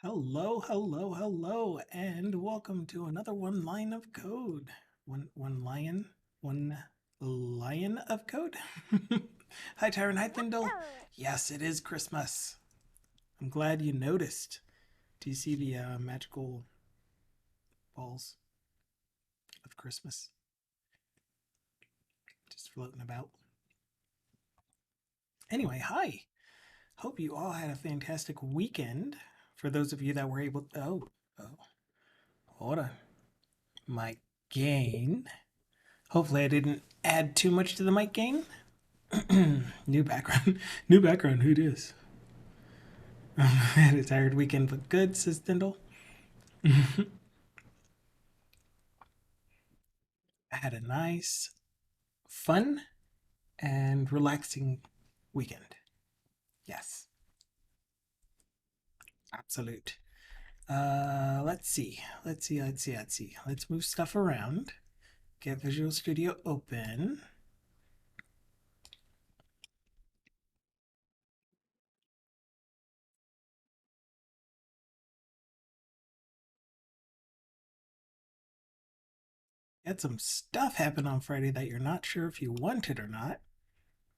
Hello, hello, hello, and welcome to another one line of code. One lion of code. Hi, Tyron. Hi, Thindle. Yes, it is Christmas. I'm glad you noticed. Do you see the magical balls of Christmas just floating about? Anyway, hi. Hope you all had a fantastic weekend. For those of you that were able, hold on, my gain. Hopefully I didn't add too much to the mic gain. New background. New background. Who dis? I had a tired weekend, but good, says Dindle. I had a nice, fun, and relaxing weekend. Yes, absolute. Let's see. Let's move stuff around. Get Visual Studio open. Had some stuff happen on Friday that you're not sure if you want it or not,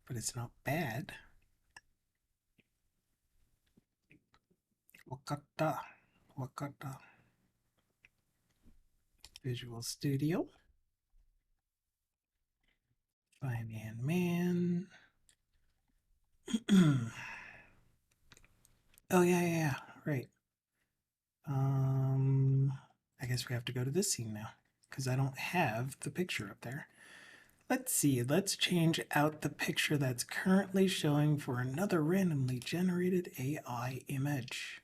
but it's not bad. Wakata. Wakata. Visual Studio. Finance Man. Oh yeah, right. I guess we have to go to this scene now because I don't have the picture up there. Let's see. Let's change out the picture that's currently showing for another randomly generated AI image.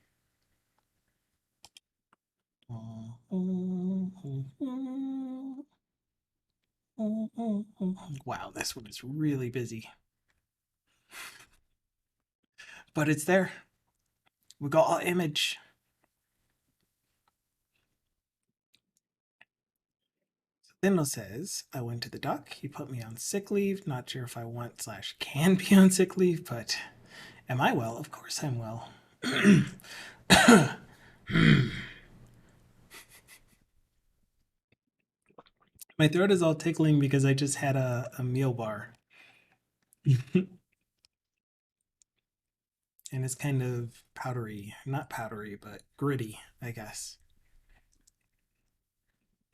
Wow, this one is really busy. But it's there. We got our image. Thindle says, I went to the doc. He put me on sick leave. Not sure if I want / can be on sick leave, but am I well? Of course I'm well. My throat is all tickling because I just had a meal bar. And it's kind of powdery. Not powdery, but gritty, I guess.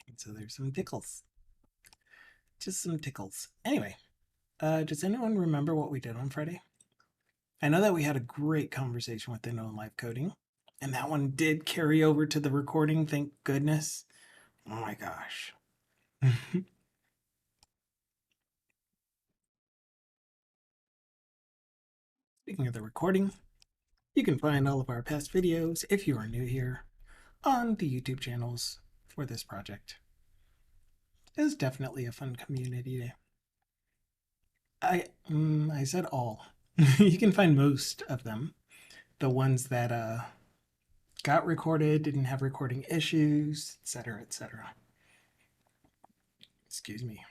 And so there's some tickles. Just some tickles. Anyway, does anyone remember what we did on Friday? I know that we had a great conversation with Inno and Live Coding, and that one did carry over to the recording, thank goodness. Oh my gosh. Speaking of the recording, you can find all of our past videos, if you are new here, on the YouTube channels for this project. It was definitely a fun community day. I said all. You can find most of them. The ones that got recorded, didn't have recording issues, etc., etc. Excuse me.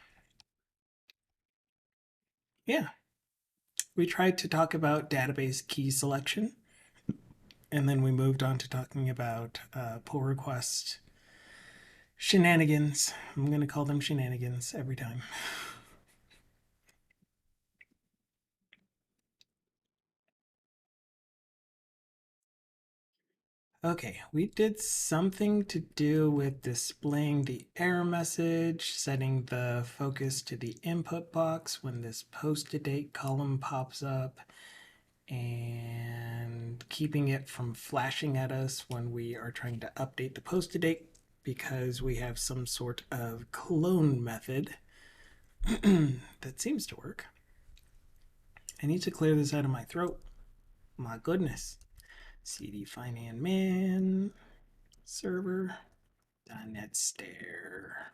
Yeah, we tried to talk about database key selection, and then we moved on to talking about pull request shenanigans. I'm going to call them shenanigans every time. Okay, we did something to do with displaying the error message, setting the focus to the input box when this post-to-date column pops up, and keeping it from flashing at us when we are trying to update the post-to-date because we have some sort of clone method that seems to work. I need to clear this out of my throat. My goodness. CD Finance Man server .NET Stare.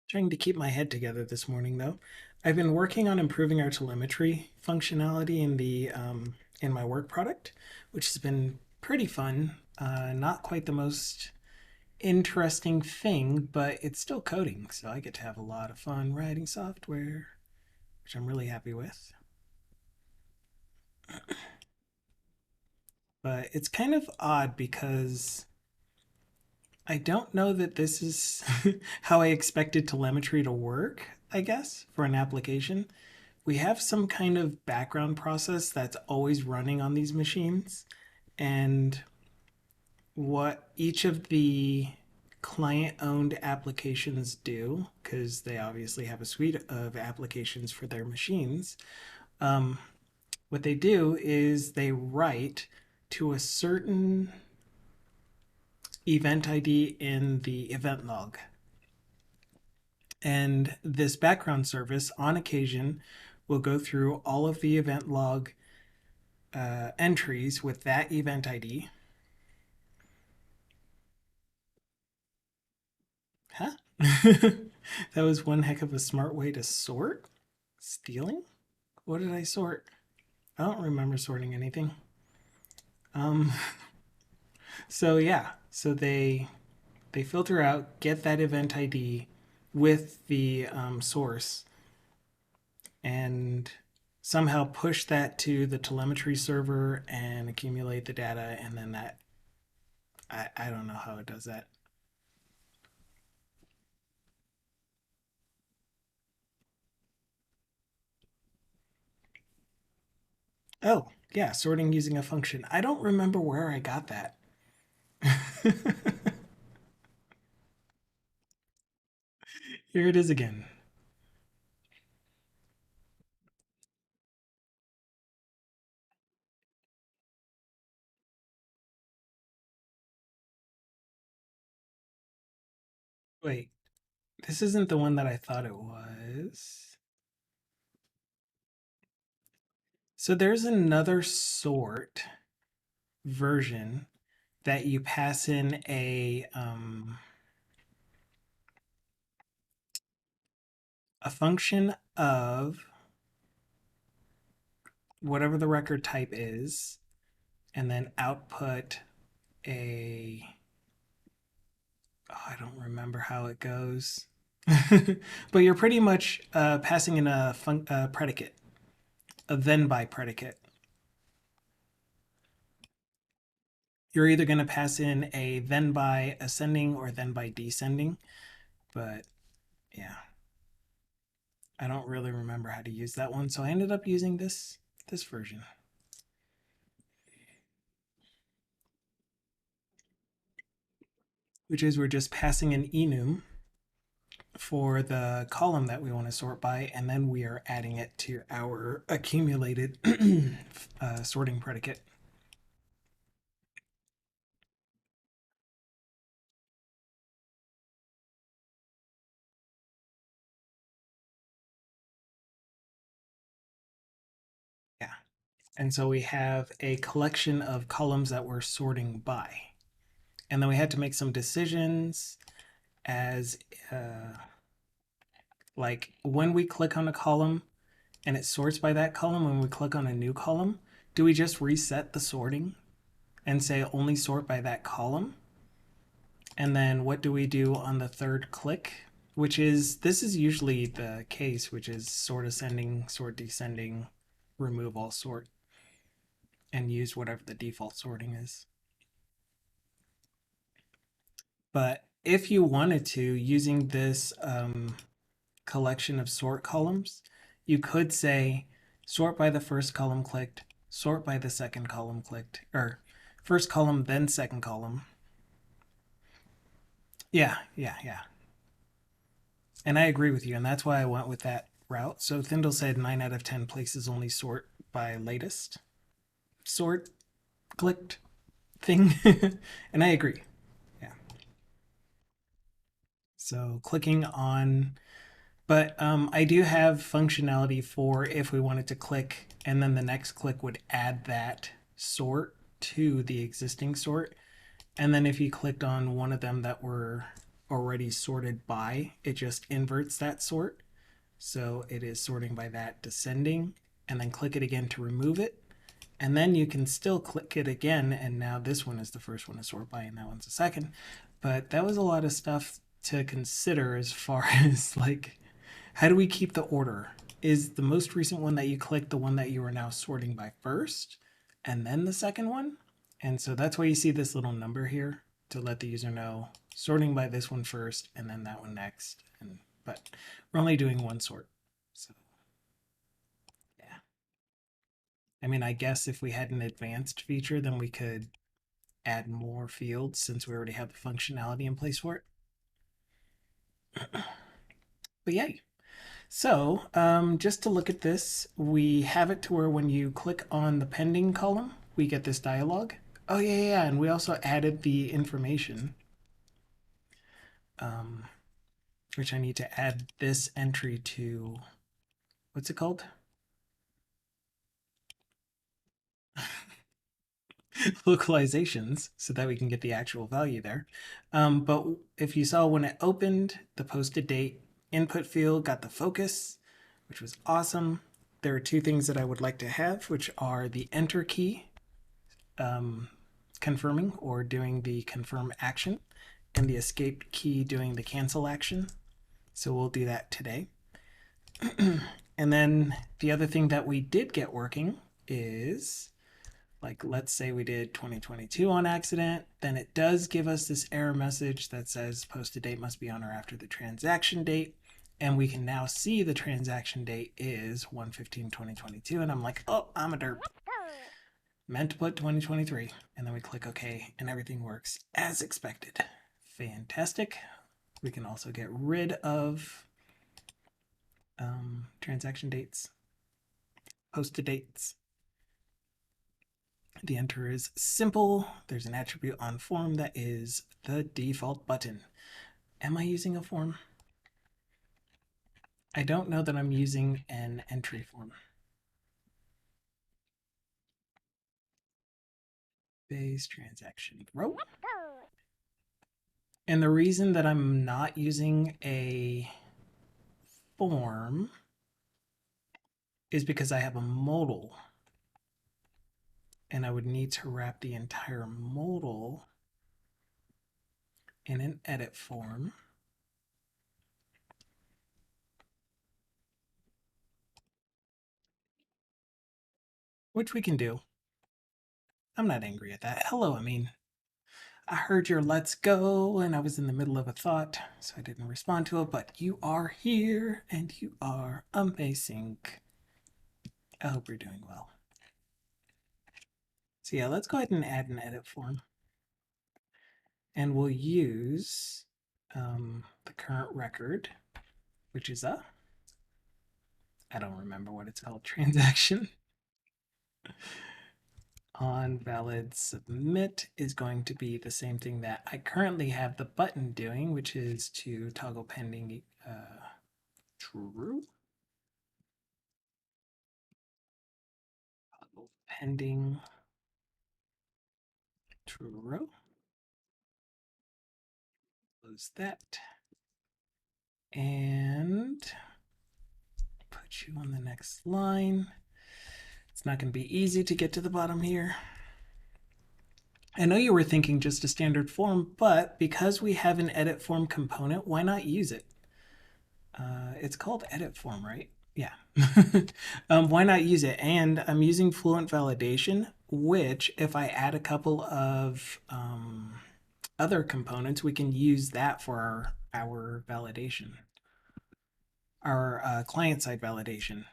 Trying to keep my head together this morning though. I've been working on improving our telemetry functionality in my work product, which has been pretty fun. Not quite the most interesting thing, but it's still coding, so I get to have a lot of fun writing software, which I'm really happy with. But it's kind of odd because I don't know that this is how I expected telemetry to work, I guess, for an application. We have some kind of background process that's always running on these machines, and what each of the client owned applications do, because they obviously have a suite of applications for their machines, um, what they do is they write to a certain event ID in the event log. And this background service, on occasion, will go through all of the event log entries with that event ID. Huh? That was one heck of a smart way to sort. Stealing? What did I sort? I don't remember sorting anything. Um, so yeah, so they filter out, get that event ID with the source, and somehow push that to the telemetry server and accumulate the data, and then that I don't know how it does that. Oh, yeah, sorting using a function. I don't remember where I got that. Here it is again. Wait, this isn't the one that I thought it was. So there's another sort version that you pass in a function of whatever the record type is, and then output a I don't remember how it goes. But you're pretty much passing in a predicate, a then by predicate. You're either going to pass in a then by ascending or then by descending, but yeah, I don't really remember how to use that one, so I ended up using this version, which is we're just passing an enum for the column that we want to sort by, and then we are adding it to our accumulated sorting predicate. Yeah. And so we have a collection of columns that we're sorting by. And then we had to make some decisions as like when we click on a column and it sorts by that column, when we click on a new column, do we just reset the sorting and say only sort by that column? And then what do we do on the third click? This is usually the case, which is sort ascending, sort descending, remove all sort, and use whatever the default sorting is. But if you wanted to, using this collection of sort columns, you could say sort by the first column clicked, sort by the second column clicked, or first column, then second column. Yeah. And I agree with you, and that's why I went with that route. So Thindle said 9 out of 10 places only sort by latest sort clicked thing. And I agree. Yeah. So clicking on, but I do have functionality for if we wanted to click and then the next click would add that sort to the existing sort. And then if you clicked on one of them that were already sorted by, it just inverts that sort. So it is sorting by that descending, and then click it again to remove it. And then you can still click it again, and now this one is the first one to sort by, and that one's the second. But that was a lot of stuff to consider as far as like, how do we keep the order? Is the most recent one that you click the one that you are now sorting by first, and then the second one? And so that's why you see this little number here to let the user know sorting by this one first and then that one next. But we're only doing one sort. So yeah. I mean, I guess if we had an advanced feature, then we could add more fields since we already have the functionality in place for it. But yay. So just to look at this, we have it to where when you click on the pending column, we get this dialog. Oh yeah, and we also added the information, which I need to add this entry to, what's it called? Localizations, so that we can get the actual value there. But if you saw when it opened, the posted date input field got the focus, which was awesome. There are two things that I would like to have, which are the enter key, confirming or doing the confirm action, and the escape key doing the cancel action. So we'll do that today. And then the other thing that we did get working is, like, let's say we did 2022 on accident, then it does give us this error message that says posted date must be on or after the transaction date. And we can now see the transaction date is 1/15/2022. And I'm like, oh, I'm a derp. Meant to put 2023. And then we click OK, and everything works as expected. Fantastic. We can also get rid of transaction dates, posted dates. The enter is simple. There's an attribute on form that is the default button. Am I using a form? I don't know that I'm using an entry form. Base transaction row. And the reason that I'm not using a form is because I have a modal. And I would need to wrap the entire modal in an edit form. Which we can do. I'm not angry at that. Hello, I mean. I heard your let's go and I was in the middle of a thought, so I didn't respond to it, but you are here and you are amazing. I hope you're doing well. So yeah, let's go ahead and add an edit form. And we'll use the current record, which is I don't remember what it's called, transaction. On valid submit is going to be the same thing that I currently have the button doing, which is to toggle pending true. Toggle pending true. Close that. And put you on the next line. It's not going to be easy to get to the bottom here. I know you were thinking just a standard form, but because we have an edit form component, why not use it? It's called edit form, right? Yeah. Why not use it? And I'm using Fluent Validation, which if I add a couple of other components, we can use that for our validation, our client-side validation.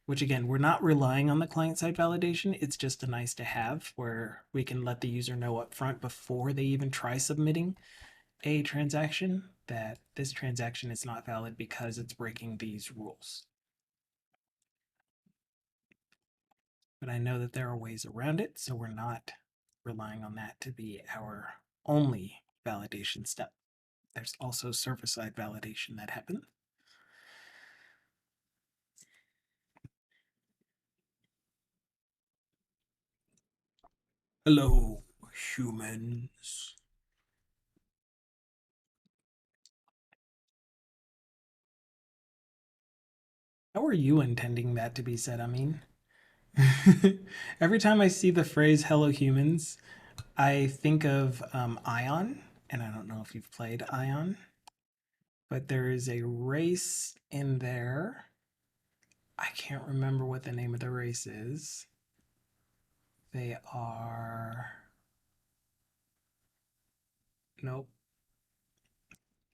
Which again, we're not relying on the client-side validation. It's just a nice to have where we can let the user know up front before they even try submitting a transaction that this transaction is not valid because it's breaking these rules. But I know that there are ways around it, so we're not relying on that to be our only validation step. There's also server-side validation that happens. Hello, humans. How are you intending that to be said? I mean, every time I see the phrase hello humans, I think of Ion and I don't know if you've played Ion, but there is a race in there. I can't remember what the name of the race is. They are. Nope,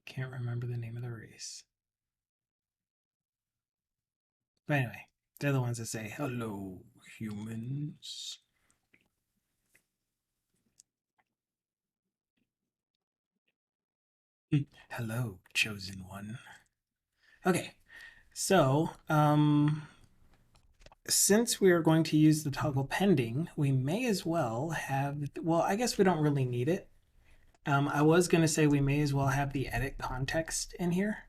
can't remember the name of the race. But anyway, they're the ones that say, "Hello, humans." Hello, chosen one. Okay, so since we are going to use the toggle pending, we may as well have, well, I guess we don't really need it. I was going to say we may as well have the edit context in here,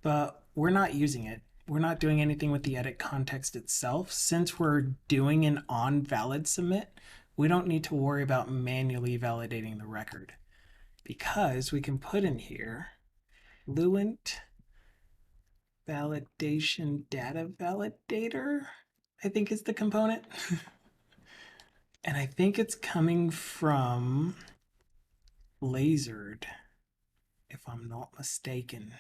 but we're not using it. We're not doing anything with the edit context itself. Since we're doing an on valid submit, we don't need to worry about manually validating the record because we can put in here Fluent validation data validator, I think is the component. And I think it's coming from Blazor, if I'm not mistaken.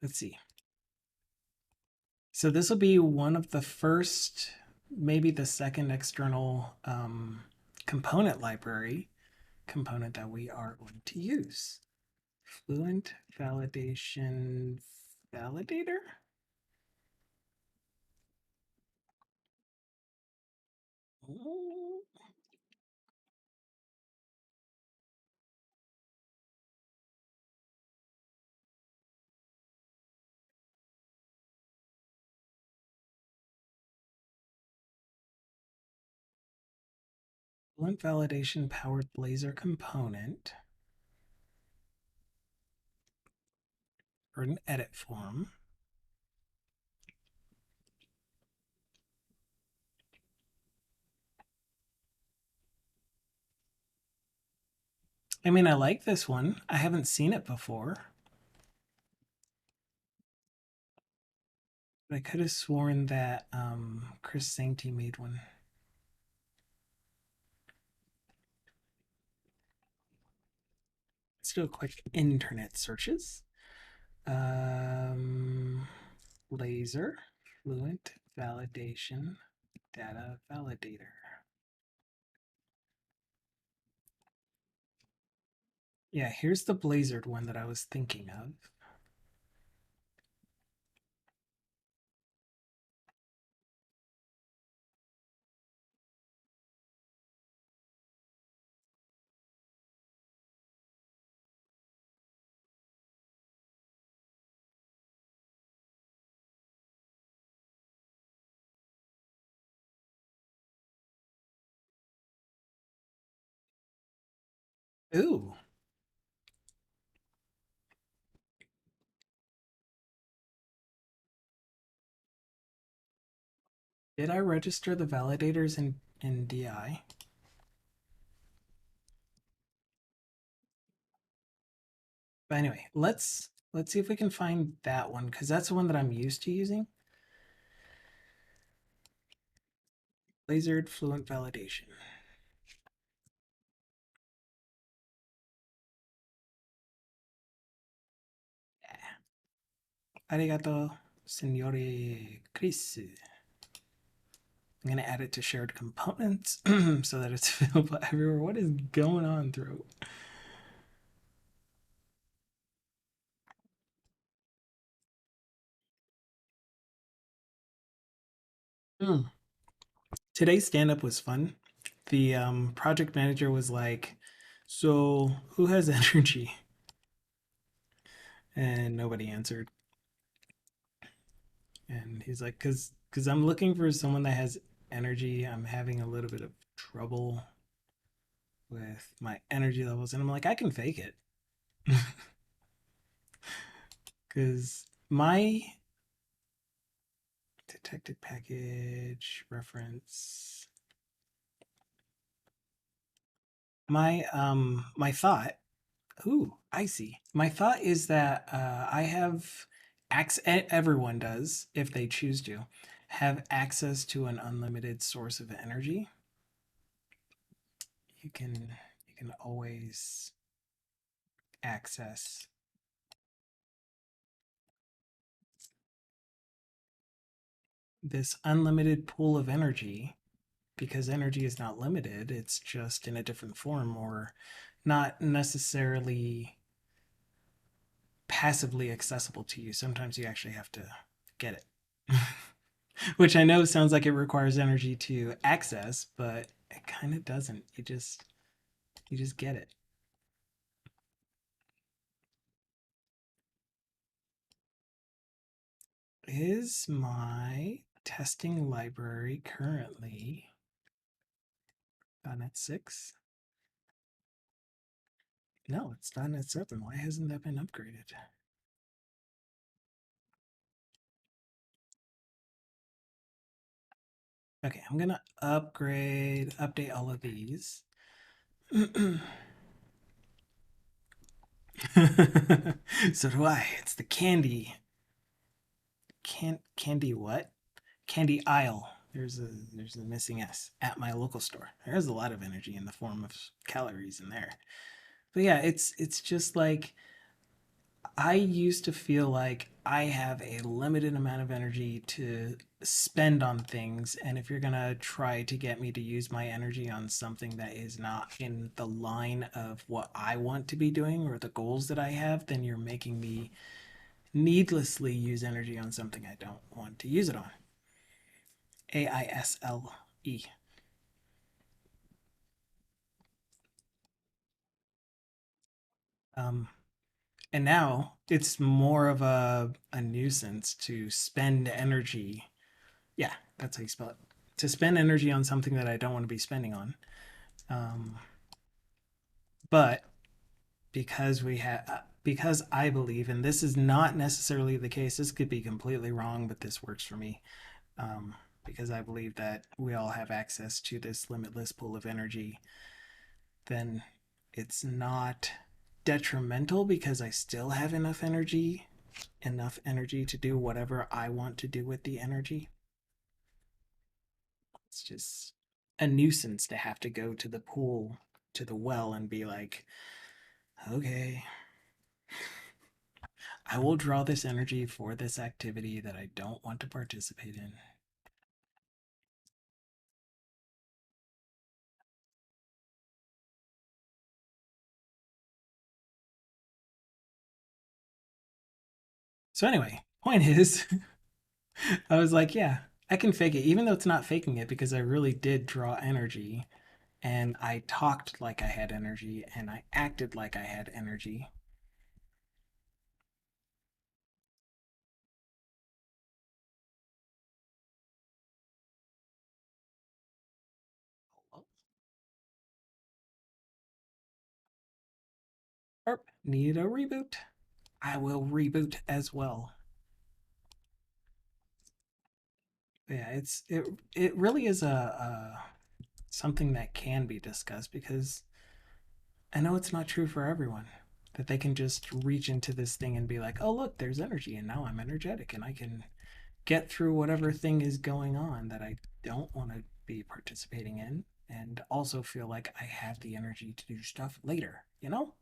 Let's see. So this will be one of the first, maybe the second external component library component that we are going to use. Fluent validation validator. Fluent validation powered Blazor component or an edit form. I mean, I like this one. I haven't seen it before. But I could have sworn that Chris Sankey made one. Let's do a quick internet searches. Blazor Fluent Validation Data Validator. Yeah, here's the Blazor one that I was thinking of. Ooh, did I register the validators in DI? But anyway, let's see if we can find that one because that's the one that I'm used to using. Blazor Fluent Validation. Arigato, Signore Chris. I'm going to add it to shared components so that it's available everywhere. What is going on, Throat? Mm. Today's stand up was fun. The project manager was like, "So, who has energy?" And nobody answered. And he's like, "Cause I'm looking for someone that has energy. I'm having a little bit of trouble with my energy levels." And I'm like, "I can fake it." Cuz my detected package reference, my thought, ooh, I see. My thought is that I have everyone does, if they choose to, have access to an unlimited source of energy. you can always access this unlimited pool of energy because energy is not limited, it's just in a different form or not necessarily passively accessible to you. Sometimes you actually have to get it. Which I know sounds like it requires energy to access, but it kind of doesn't. You just get it. Is my testing library currently .NET 6? No, it's .NET 7. Why hasn't that been upgraded? Okay, I'm gonna update all of these. So do I. It's the candy what? Candy aisle. There's a missing S at my local store. There's a lot of energy in the form of calories in there. But yeah, it's just like I used to feel like I have a limited amount of energy to spend on things, and if you're gonna try to get me to use my energy on something that is not in the line of what I want to be doing or the goals that I have, then you're making me needlessly use energy on something I don't want to use it on. AISLE. Um, and now it's more of a nuisance to spend energy. Yeah, that's how you spell it. To spend energy on something that I don't want to be spending on. Um, but because I believe, and this is not necessarily the case, this could be completely wrong, but this works for me. Um, because I believe that we all have access to this limitless pool of energy, then it's not detrimental because I still have enough energy to do whatever I want to do with the energy. It's just a nuisance to have to go to the pool, to the well, and be like, okay, I will draw this energy for this activity that I don't want to participate in. So, anyway, point is, I was like, yeah, I can fake it, even though it's not faking it because I really did draw energy and I talked like I had energy and I acted like I had energy. Need a reboot. I will reboot as well. Yeah, it really is a something that can be discussed because I know it's not true for everyone that they can just reach into this thing and be like, "Oh, look, there's energy and now I'm energetic and I can get through whatever thing is going on that I don't want to be participating in and also feel like I have the energy to do stuff later, you know?"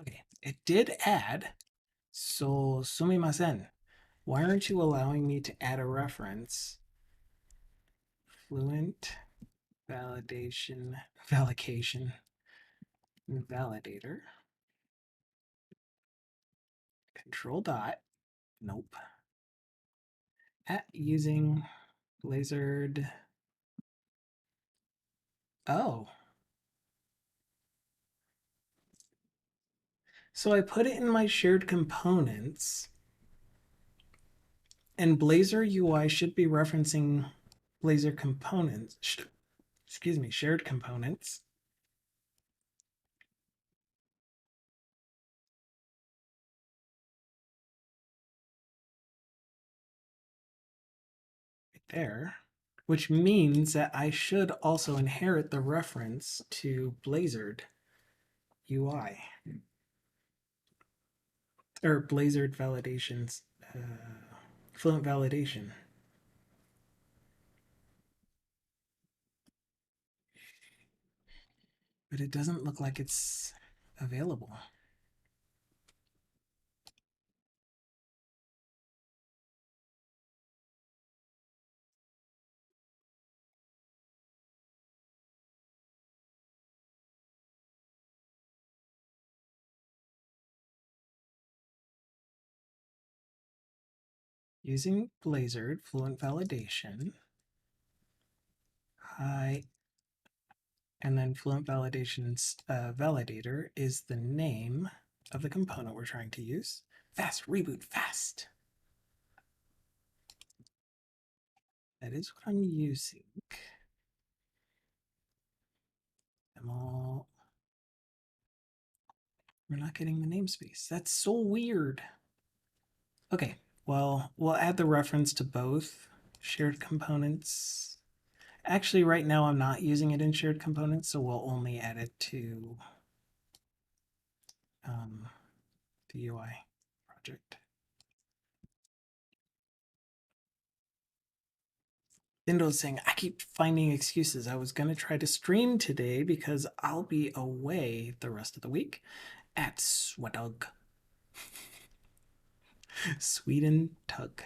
Okay, it did add. So, sumimasen. Why aren't you allowing me to add a reference? Fluent validation, validation, validator. Control dot. Nope. At using Blazor. Oh, so I put it in my shared components, and Blazor UI should be referencing Blazor components. Excuse me, shared components. Right there, which means that I should also inherit the reference to Blazor UI. or Blazor validations, fluent validation. But it doesn't look like it's available. Using Blazor fluent validation, hi, and then fluent validation's validator is the name of the component we're trying to use. Fast, reboot, fast. That is what I'm using. I'm all. We're not getting the namespace. That's so weird. Okay, well, we'll add the reference to both shared components. Actually, right now I'm not using it in shared components, so we'll only add it to the UI project. Windows saying, I keep finding excuses. I was going to try to stream today because I'll be away the rest of the week at Swedog. Sweden Tug,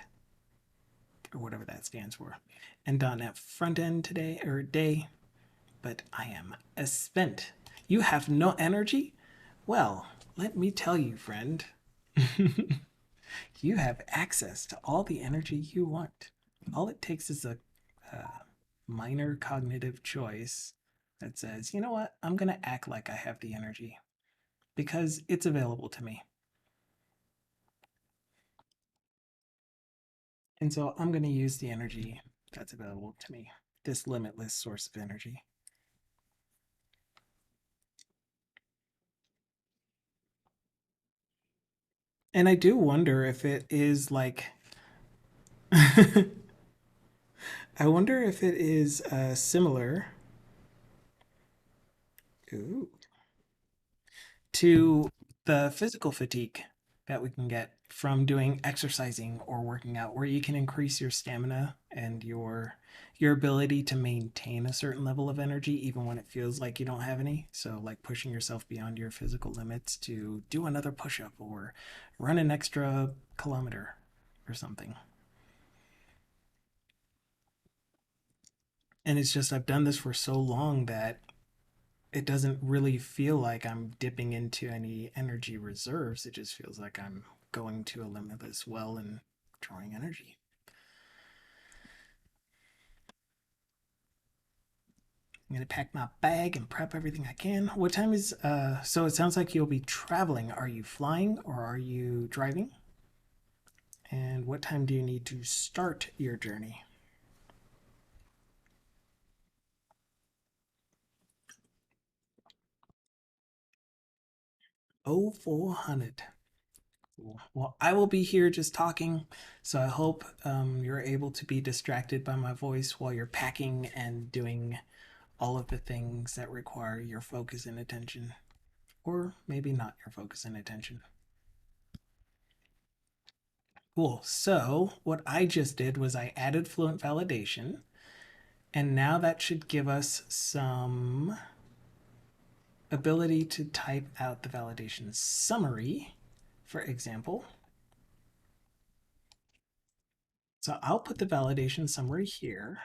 or whatever that stands for. And .NET front end today, or day, but I am spent. You have no energy? Well, let me tell you, friend. You have access to all the energy you want. All it takes is a minor cognitive choice that says, you know what, I'm going to act like I have the energy because it's available to me. And so I'm going to use the energy that's available to me, this limitless source of energy. And I do wonder if it is like, I wonder if it is similar ooh, to the physical fatigue that we can get from doing exercising or working out, where you can increase your stamina and your ability to maintain a certain level of energy even when it feels like you don't have any. So like pushing yourself beyond your physical limits to do another push-up or run an extra kilometer or something. And it's just I've done this for so long that it doesn't really feel like I'm dipping into any energy reserves. It just feels like I'm going to a limitless well and drawing energy. I'm gonna pack my bag and prep everything I can. What time is so it sounds like you'll be traveling. Are you flying or are you driving? And what time do you need to start your journey? Oh, 400. Cool. Well, I will be here just talking, so I hope you're able to be distracted by my voice while you're packing and doing all of the things that require your focus and attention, or maybe not your focus and attention. Cool. So, what I just did was I added fluent validation, and now that should give us some ability to type out the validation summary, for example. So, I'll put the validation summary here,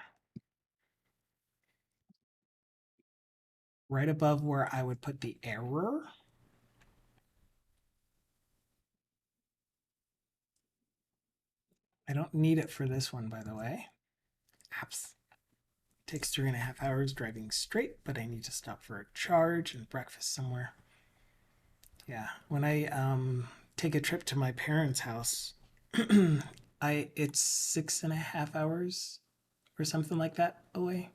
right above where I would put the error. I don't need it for this one, by the way. Apps. Takes 3.5 hours driving straight, but I need to stop for a charge and breakfast somewhere. Yeah, when I take a trip to my parents' house, it's 6.5 hours or something like that away.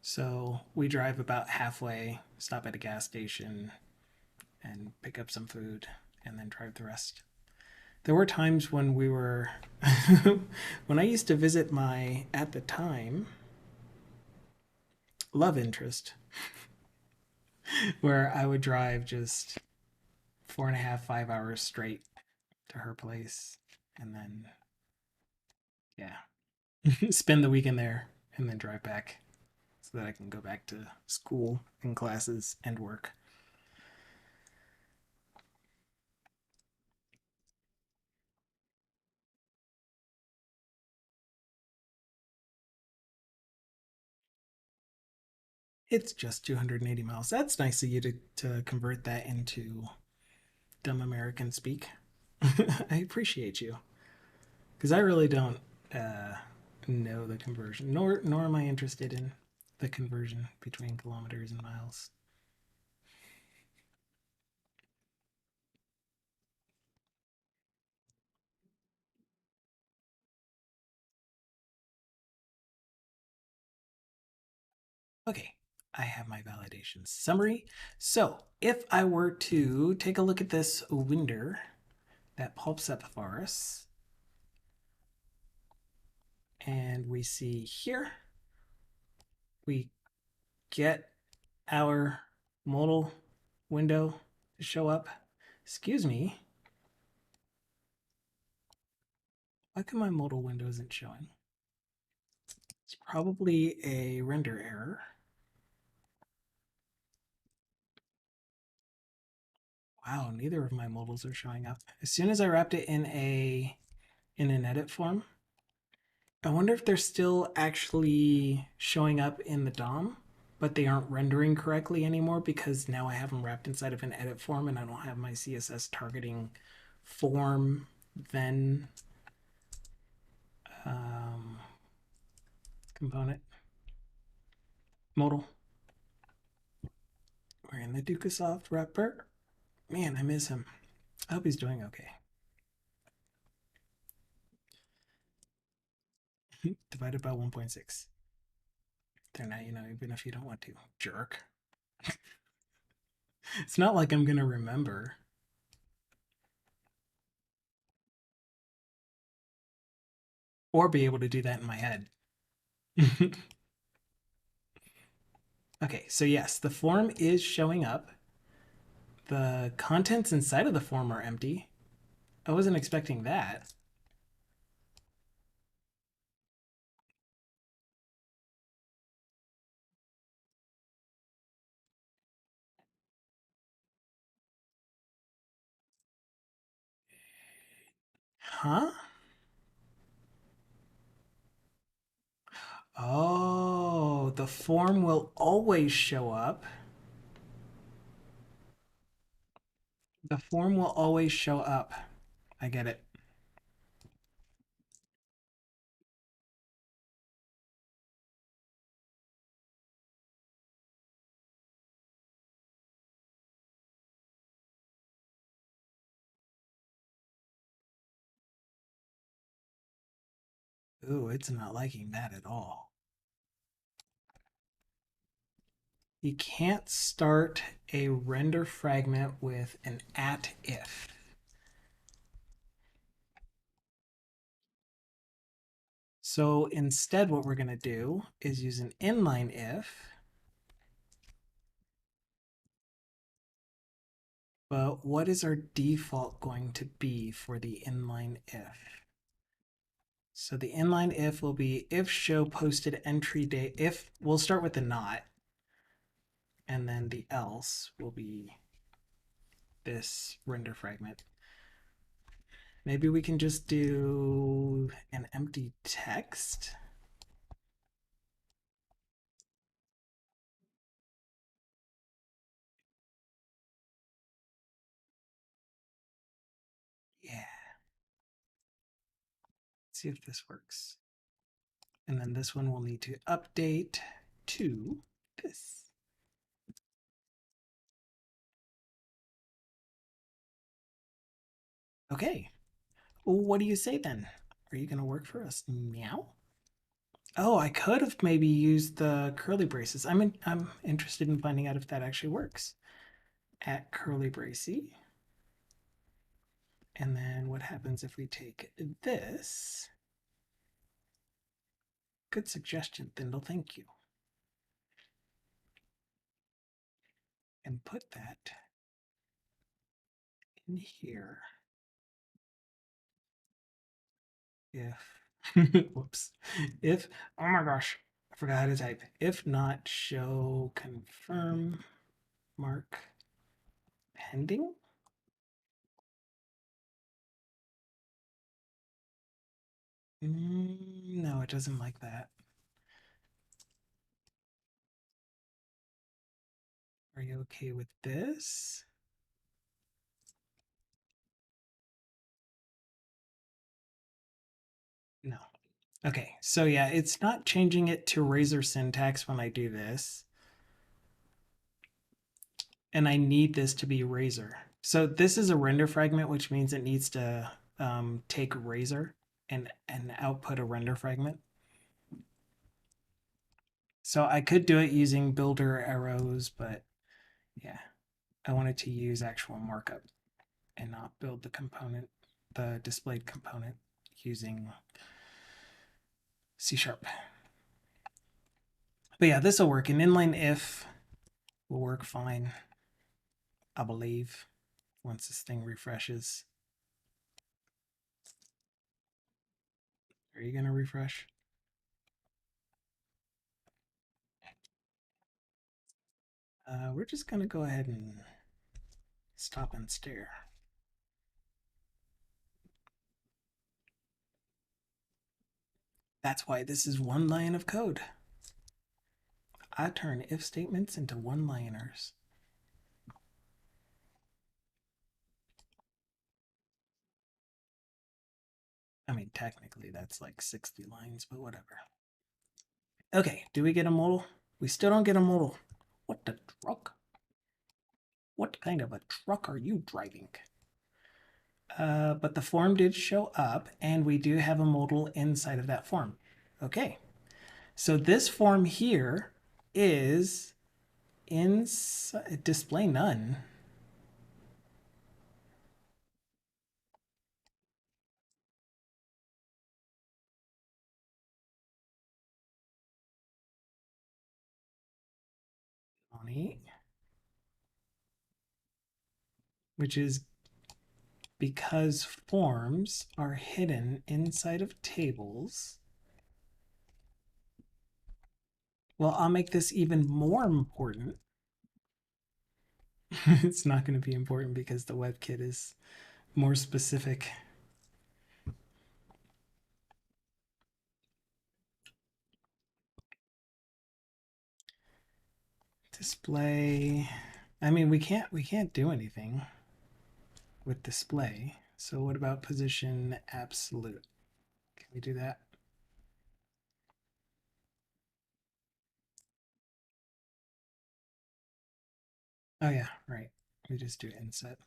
So we drive about halfway, stop at a gas station, and pick up some food, and then drive the rest. There were times when we were, when I used to visit my, at the time, love interest, where I would drive just 4.5, 5 hours straight to her place, and then yeah, spend the weekend there, and then drive back so that I can go back to school and classes and work. It's just 280 miles. That's nice of you to convert that into dumb American speak. I appreciate you because I really don't uh, know the conversion, nor am I interested in the conversion between kilometers and miles. Okay, I have my validation summary. So if I were to take a look at this window that pops up for us, and we see here, we get our modal window to show up. Excuse me, why come my modal window isn't showing? It's probably a render error. Wow, neither of my modals are showing up. As soon as I wrapped it in an edit form, I wonder if they're still actually showing up in the DOM, but they aren't rendering correctly anymore because now I have them wrapped inside of an edit form and I don't have my CSS targeting form then um, component modal. We're in the Dukasoft wrapper. Man, I miss him. I hope he's doing okay. Divided by 1.6. They're not, even if you don't want to. Jerk. It's not like I'm going to remember. Or be able to do that in my head. Okay, so yes, the form is showing up. The contents inside of the form are empty. I wasn't expecting that. Huh? Oh, the form will always show up. The form will always show up. I get it. Ooh, it's not liking that at all. You can't start a render fragment with an at if. So instead, what we're going to do is use an inline if. But what is our default going to be for the inline if? So the inline if will be if show posted entry date. If we'll start with the not, and then the else will be this render fragment. Maybe we can just do an empty text. Yeah. Let's see if this works. And then this one will need to update to this. Okay. Well, what do you say then? Are you going to work for us? Meow? Oh, I could have maybe used the curly braces. I'm interested in finding out if that actually works. At curly bracy. And then what happens if we take this? Good suggestion, Thindle, thank you. And put that in here. if whoops, if, oh my gosh, I forgot how to type. If not, show confirm mark pending. No, it doesn't like that. Are you okay with this? No. Okay, so yeah, it's not changing it to Razor syntax when I do this. And I need this to be Razor. So this is a render fragment, which means it needs to take Razor and output a render fragment. So I could do it using builder arrows, but yeah, I wanted to use actual markup and not build the component, the displayed component using C#. But yeah, this will work. An inline if will work fine, I believe, once this thing refreshes. Are you going to refresh? We're just going to go ahead and stop and stare. That's why this is one line of code. I turn if statements into one-liners. I mean, technically that's like 60 lines, but whatever. Okay, do we get a modal? We still don't get a modal. What the truck? What kind of a truck are you driving? But the form did show up, and we do have a modal inside of that form. Okay, so this form here is inside display none. Which is because forms are hidden inside of tables. Well, I'll make this even more important. It's not going to be important because the WebKit is more specific. Display. I mean, we can't do anything with display. So what about position absolute? Can we do that? Oh yeah, right. We just do inset.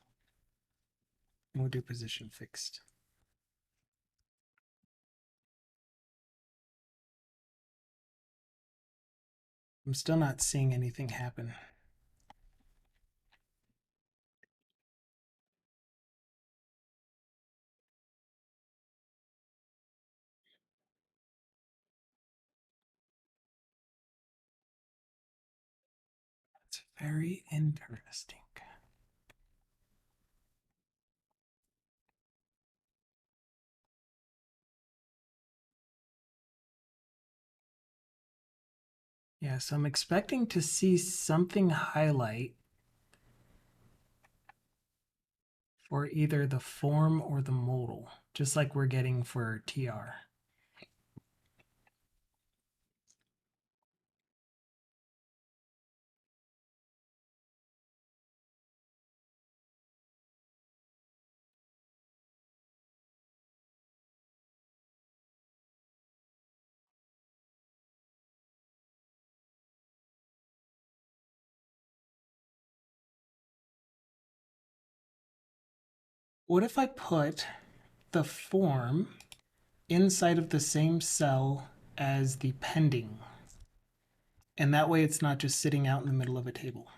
We'll do position fixed. I'm still not seeing anything happen. It's very interesting. Yeah, so I'm expecting to see something highlight for either the form or the modal, just like we're getting for TR. What if I put the form inside of the same cell as the pending? And that way it's not just sitting out in the middle of a table.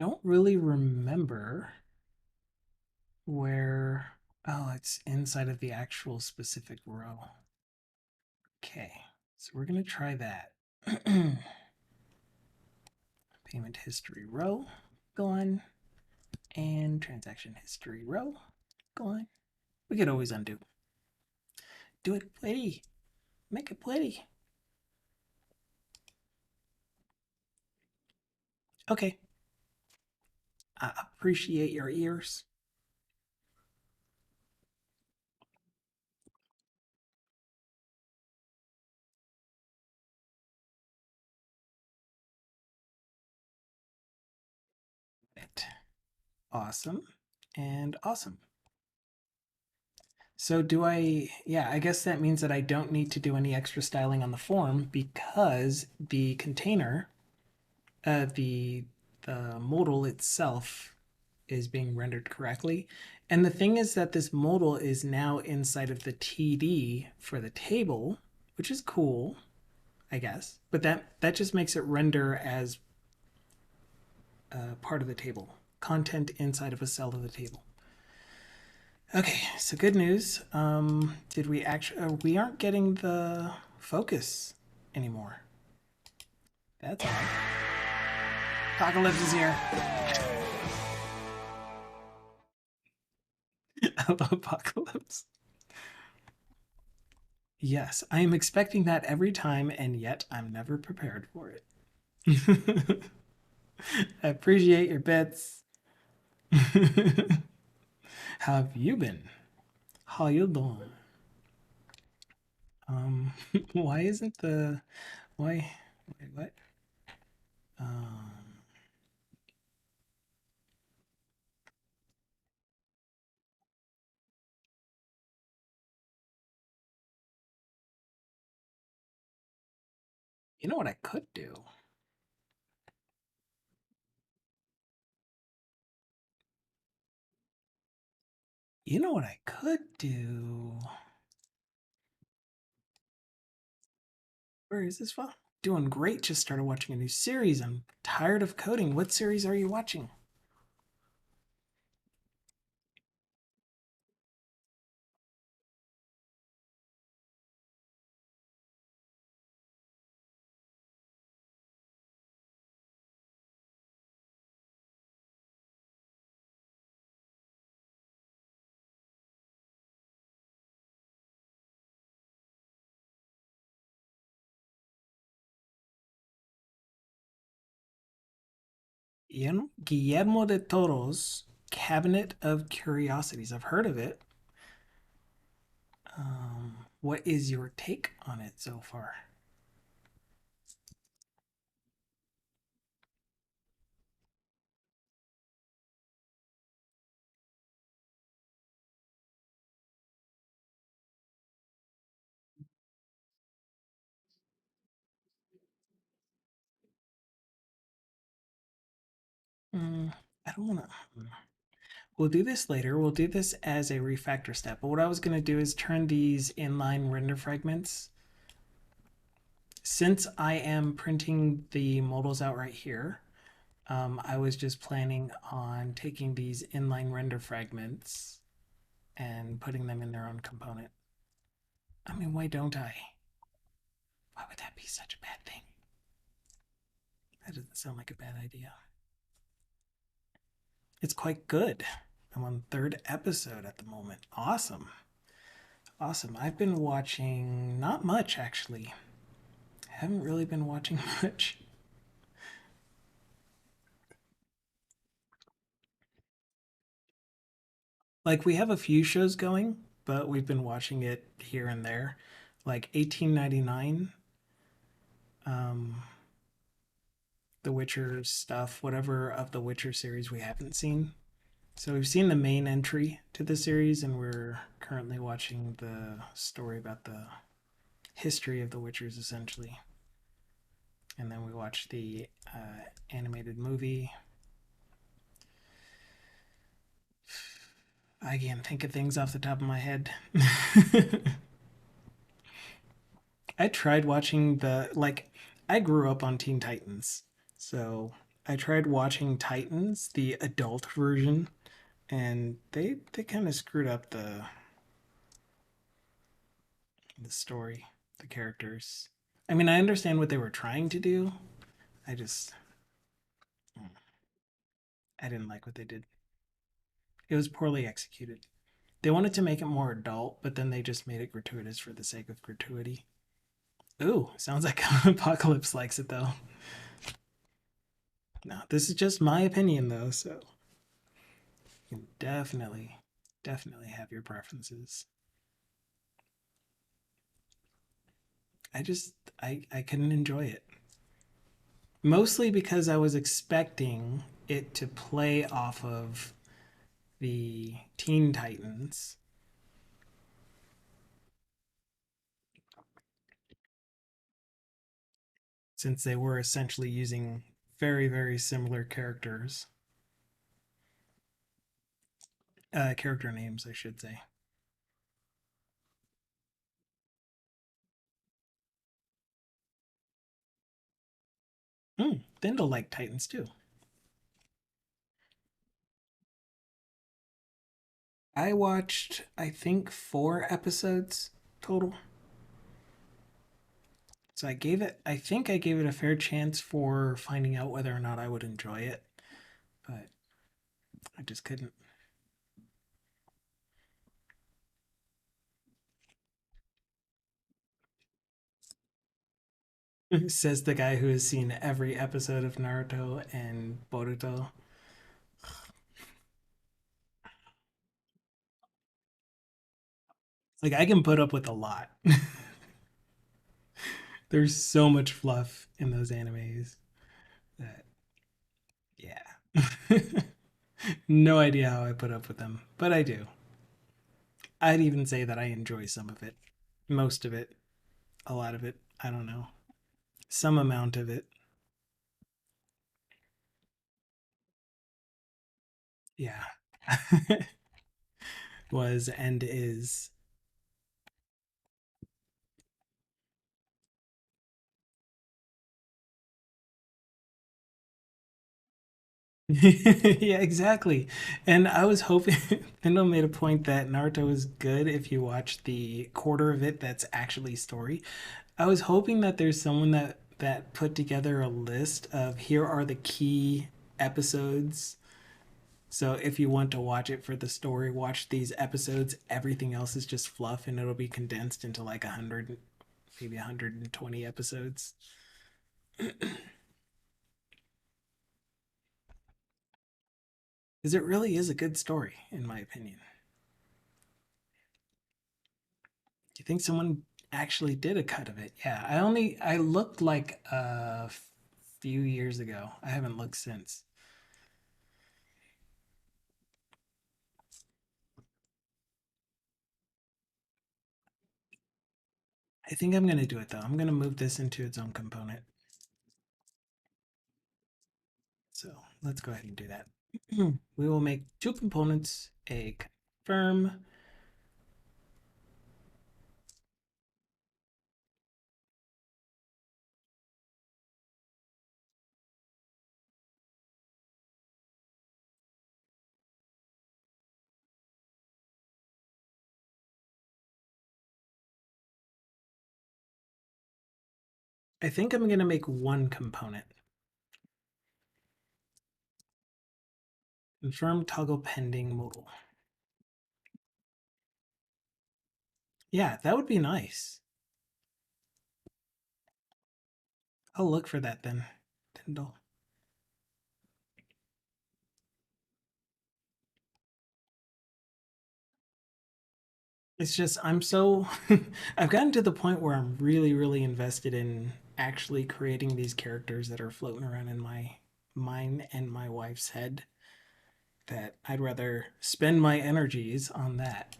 Don't really remember where. Oh, it's inside of the actual specific row. Okay, so we're going to try that. Payment history row, gone. And transaction history row, gone. We could always undo. Do it pretty. Make it pretty. Okay. I appreciate your ears. Awesome. And awesome. So do I, yeah, I guess that means that I don't need to do any extra styling on the form because the container, the modal itself is being rendered correctly. And the thing is that this modal is now inside of the TD for the table, which is cool, I guess. But that just makes it render as part of the table, content inside of a cell of the table. Okay, so good news. Did we actually? We aren't getting the focus anymore. That's odd. Apocalypse is here. Hello, Apocalypse. Yes, I am expecting that every time, and yet I'm never prepared for it. I appreciate your bits. How have you been? How you doing? Um, why isn't the why? Wait, what? Um, you know what I could do? You know what I could do? Where is this file? Doing great. Just started watching a new series. I'm tired of coding. What series are you watching? Guillermo de Toro's Cabinet of Curiosities. I've heard of it. What is your take on it so far? I don't want to. We'll do this later. We'll do this as a refactor step. But what I was going to do is turn these inline render fragments. Since I am printing the modals out right here, I was just planning on taking these inline render fragments and putting them in their own component. I mean, why don't I? Why would that be such a bad thing? That doesn't sound like a bad idea. It's quite good. I'm on third episode at the moment. Awesome. Awesome. I've been watching not much actually. Haven't really been watching much. Like we have a few shows going, but we've been watching it here and there. Like 1899, um, The Witcher stuff, whatever of the Witcher series we haven't seen. So we've seen the main entry to the series, and we're currently watching the story about the history of the Witchers, essentially. And then we watched the animated movie. I can't think of things off the top of my head. I tried watching I grew up on Teen Titans, so I tried watching Titans, the adult version, and they kind of screwed up the story, the characters. I mean, I understand what they were trying to do. I just I didn't like what they did. It was poorly executed. They wanted to make it more adult, but then they just made it gratuitous for the sake of gratuity. Ooh, sounds like Apocalypse likes it though. No, this is just my opinion though, so you can definitely have your preferences. I just I couldn't enjoy it. Mostly because I was expecting it to play off of the Teen Titans, since they were essentially using very similar character names, I should say. Then they'll like Titans too. I watched, I think, 4 episodes total. So I think I gave it a fair chance for finding out whether or not I would enjoy it, but I just couldn't. Says the guy who has seen every episode of Naruto and Boruto. Like, I can put up with a lot. There's so much fluff in those animes that, yeah. No idea how I put up with them, but I do. I'd even say that I enjoy some of it. Most of it. A lot of it. I don't know. Some amount of it. Yeah. Was and is. Yeah, exactly. And I was hoping Nintendo made a point that Naruto is good if you watch the quarter of it that's actually story. I was hoping that there's someone that put together a list of here are the key episodes. So if you want to watch it for the story, watch these episodes. Everything else is just fluff and it'll be condensed into like 100, maybe 120 episodes. Because it really is a good story, in my opinion. Do you think someone actually did a cut of it? Yeah, I looked like a few years ago. I haven't looked since. I think I'm gonna do it though. I'm gonna move this into its own component. So let's go ahead and do that. We will make 2 components, a confirm. I think I'm gonna make 1 component. Confirm toggle pending modal. Yeah, that would be nice. I'll look for that then. Tyndall. It's just I'm so I've gotten to the point where I'm really invested in actually creating these characters that are floating around in my mine and my wife's head that I'd rather spend my energies on that.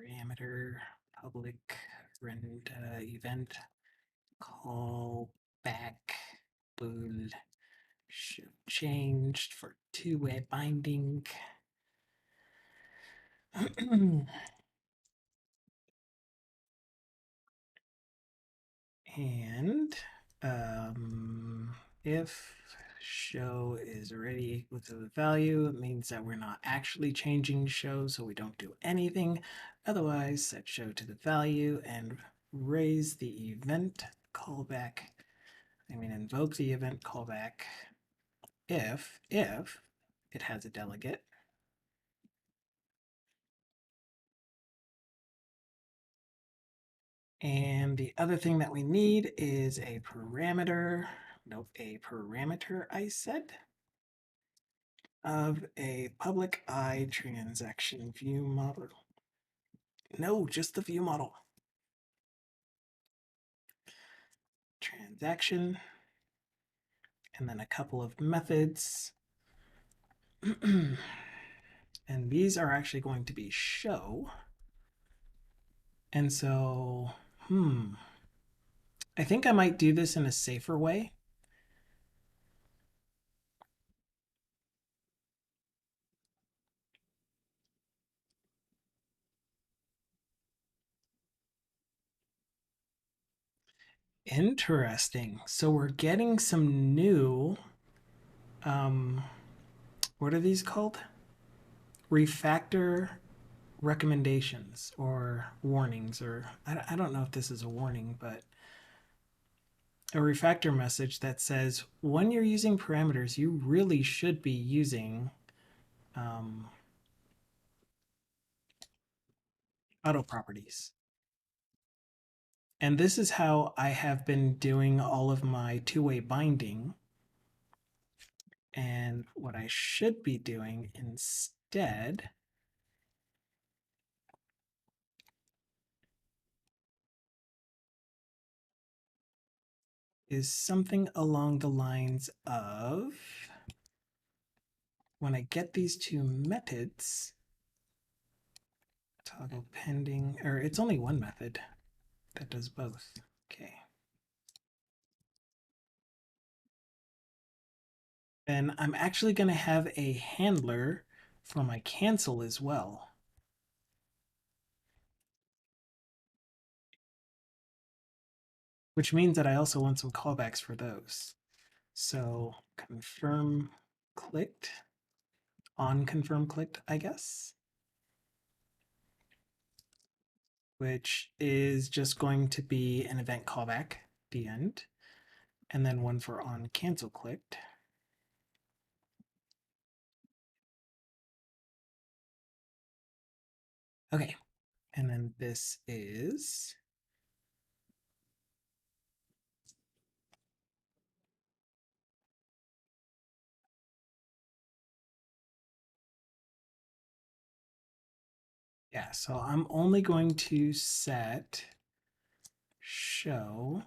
parameter public rend event call back bool should changed for two-way binding. And if show is already equal to the value, it means that we're not actually changing show, so we don't do anything. Otherwise, set show to the value and raise the event callback. Invoke the event callback if it has a delegate. And the other thing that we need is a parameter. Nope, a parameter, I said, of a public I transaction view model. No, just the view model. Transaction, and then a couple of methods. And these are actually going to be show. And so, I think I might do this in a safer way. Interesting. So we're getting some new, what are these called? Refactor recommendations or warnings, or I don't know if this is a warning, but a refactor message that says when you're using parameters, you really should be using auto properties. And this is how I have been doing all of my two-way binding. And what I should be doing instead is something along the lines of when I get these two methods, toggle pending, or it's only one method that does both. Okay. And I'm actually going to have a handler for my cancel as well. Which means that I also want some callbacks for those. So confirm clicked, on confirm clicked, I guess, which is just going to be an event callback, the end, and then one for on cancel clicked. Okay, and then this is yeah, so I'm only going to set show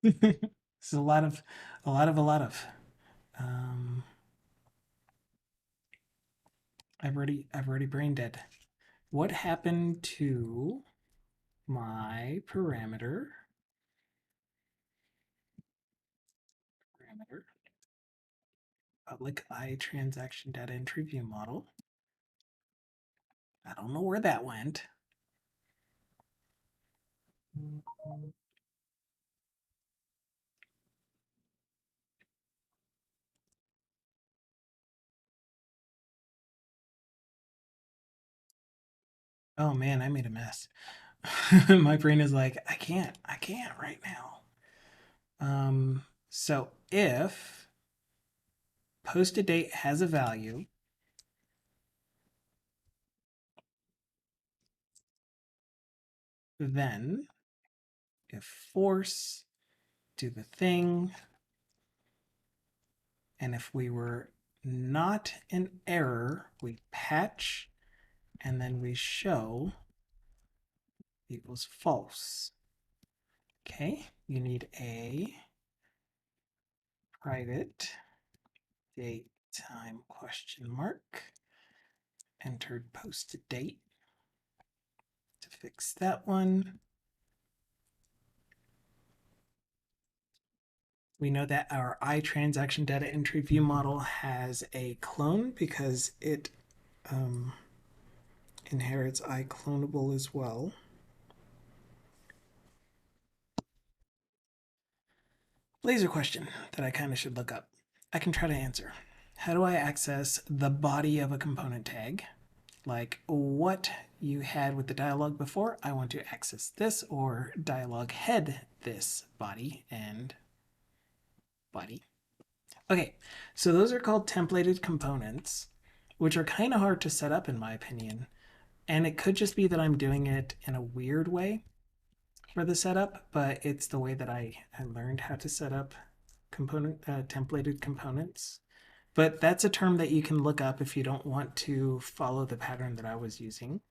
this is a lot of. Um, I've already brain dead. What happened to my parameter public I transaction data entry view model? I don't know where that went. Oh man, I made a mess. My brain is like, I can't right now. So if posted date has a value, then if force do the thing, and if we were not an error, we patch and then we show equals false. Okay, you need a private date time question mark entered posted date to fix that one. We know that our iTransaction data entry view model has a clone because it inherits iClonable as well. Blazor question that I kind of should look up. I can try to answer. How do I access the body of a component tag? Like what you had with the dialog before, I want to access this, or dialog head this body and body. Okay, so those are called templated components, which are kind of hard to set up in my opinion. And it could just be that I'm doing it in a weird way for the setup, but it's the way that I learned how to set up templated components. But that's a term that you can look up if you don't want to follow the pattern that I was using.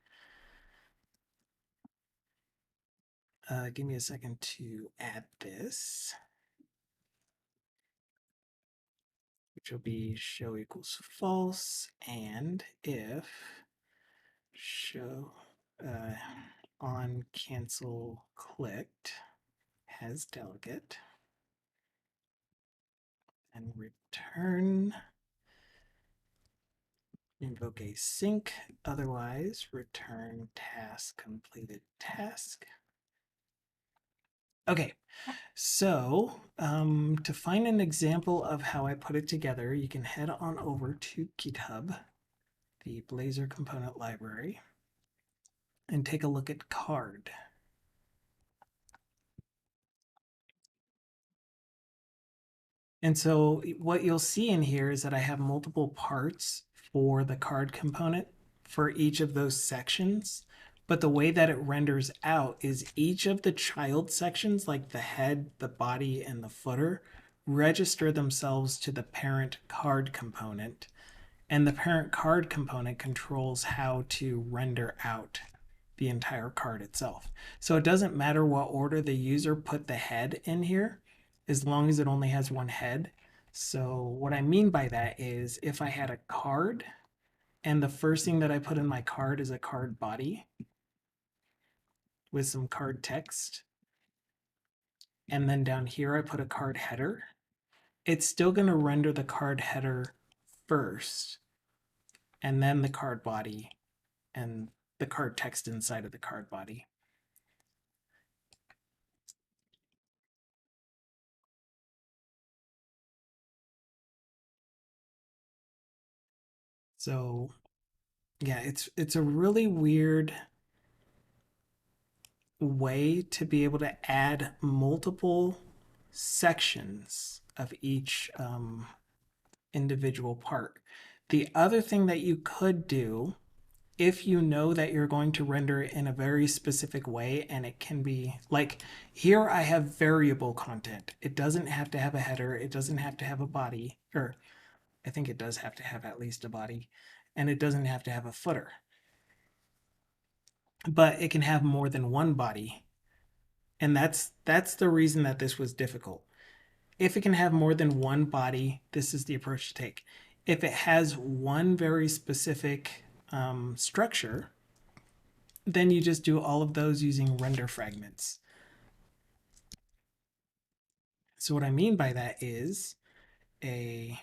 Give me a second to add this, which will be show equals false, and if show on cancel clicked has delegate, and return invoke async, otherwise return task completed task. Okay, so to find an example of how I put it together, you can head on over to GitHub, the Blazor component library, and take a look at card. And so what you'll see in here is that I have multiple parts for the card component for each of those sections. But the way that it renders out is each of the child sections, like the head, the body, and the footer, register themselves to the parent card component. And the parent card component controls how to render out the entire card itself. So it doesn't matter what order the user put the head in here, as long as it only has one head. So what I mean by that is if I had a card and the first thing that I put in my card is a card body with some card text, and then down here I put a card header, it's still going to render the card header first, and then the card body and the card text inside of the card body. So yeah, it's a really weird way to be able to add multiple sections of each individual part. The other thing that you could do, if you know that you're going to render it in a very specific way, and it can be like here I have variable content. It doesn't have to have a header. It doesn't have to have a body, or I think it does have to have at least a body, and it doesn't have to have a footer. But it can have more than one body. And that's the reason that this was difficult. If it can have more than one body, this is the approach to take. If it has one very specific structure, then you just do all of those using render fragments. So what I mean by that is a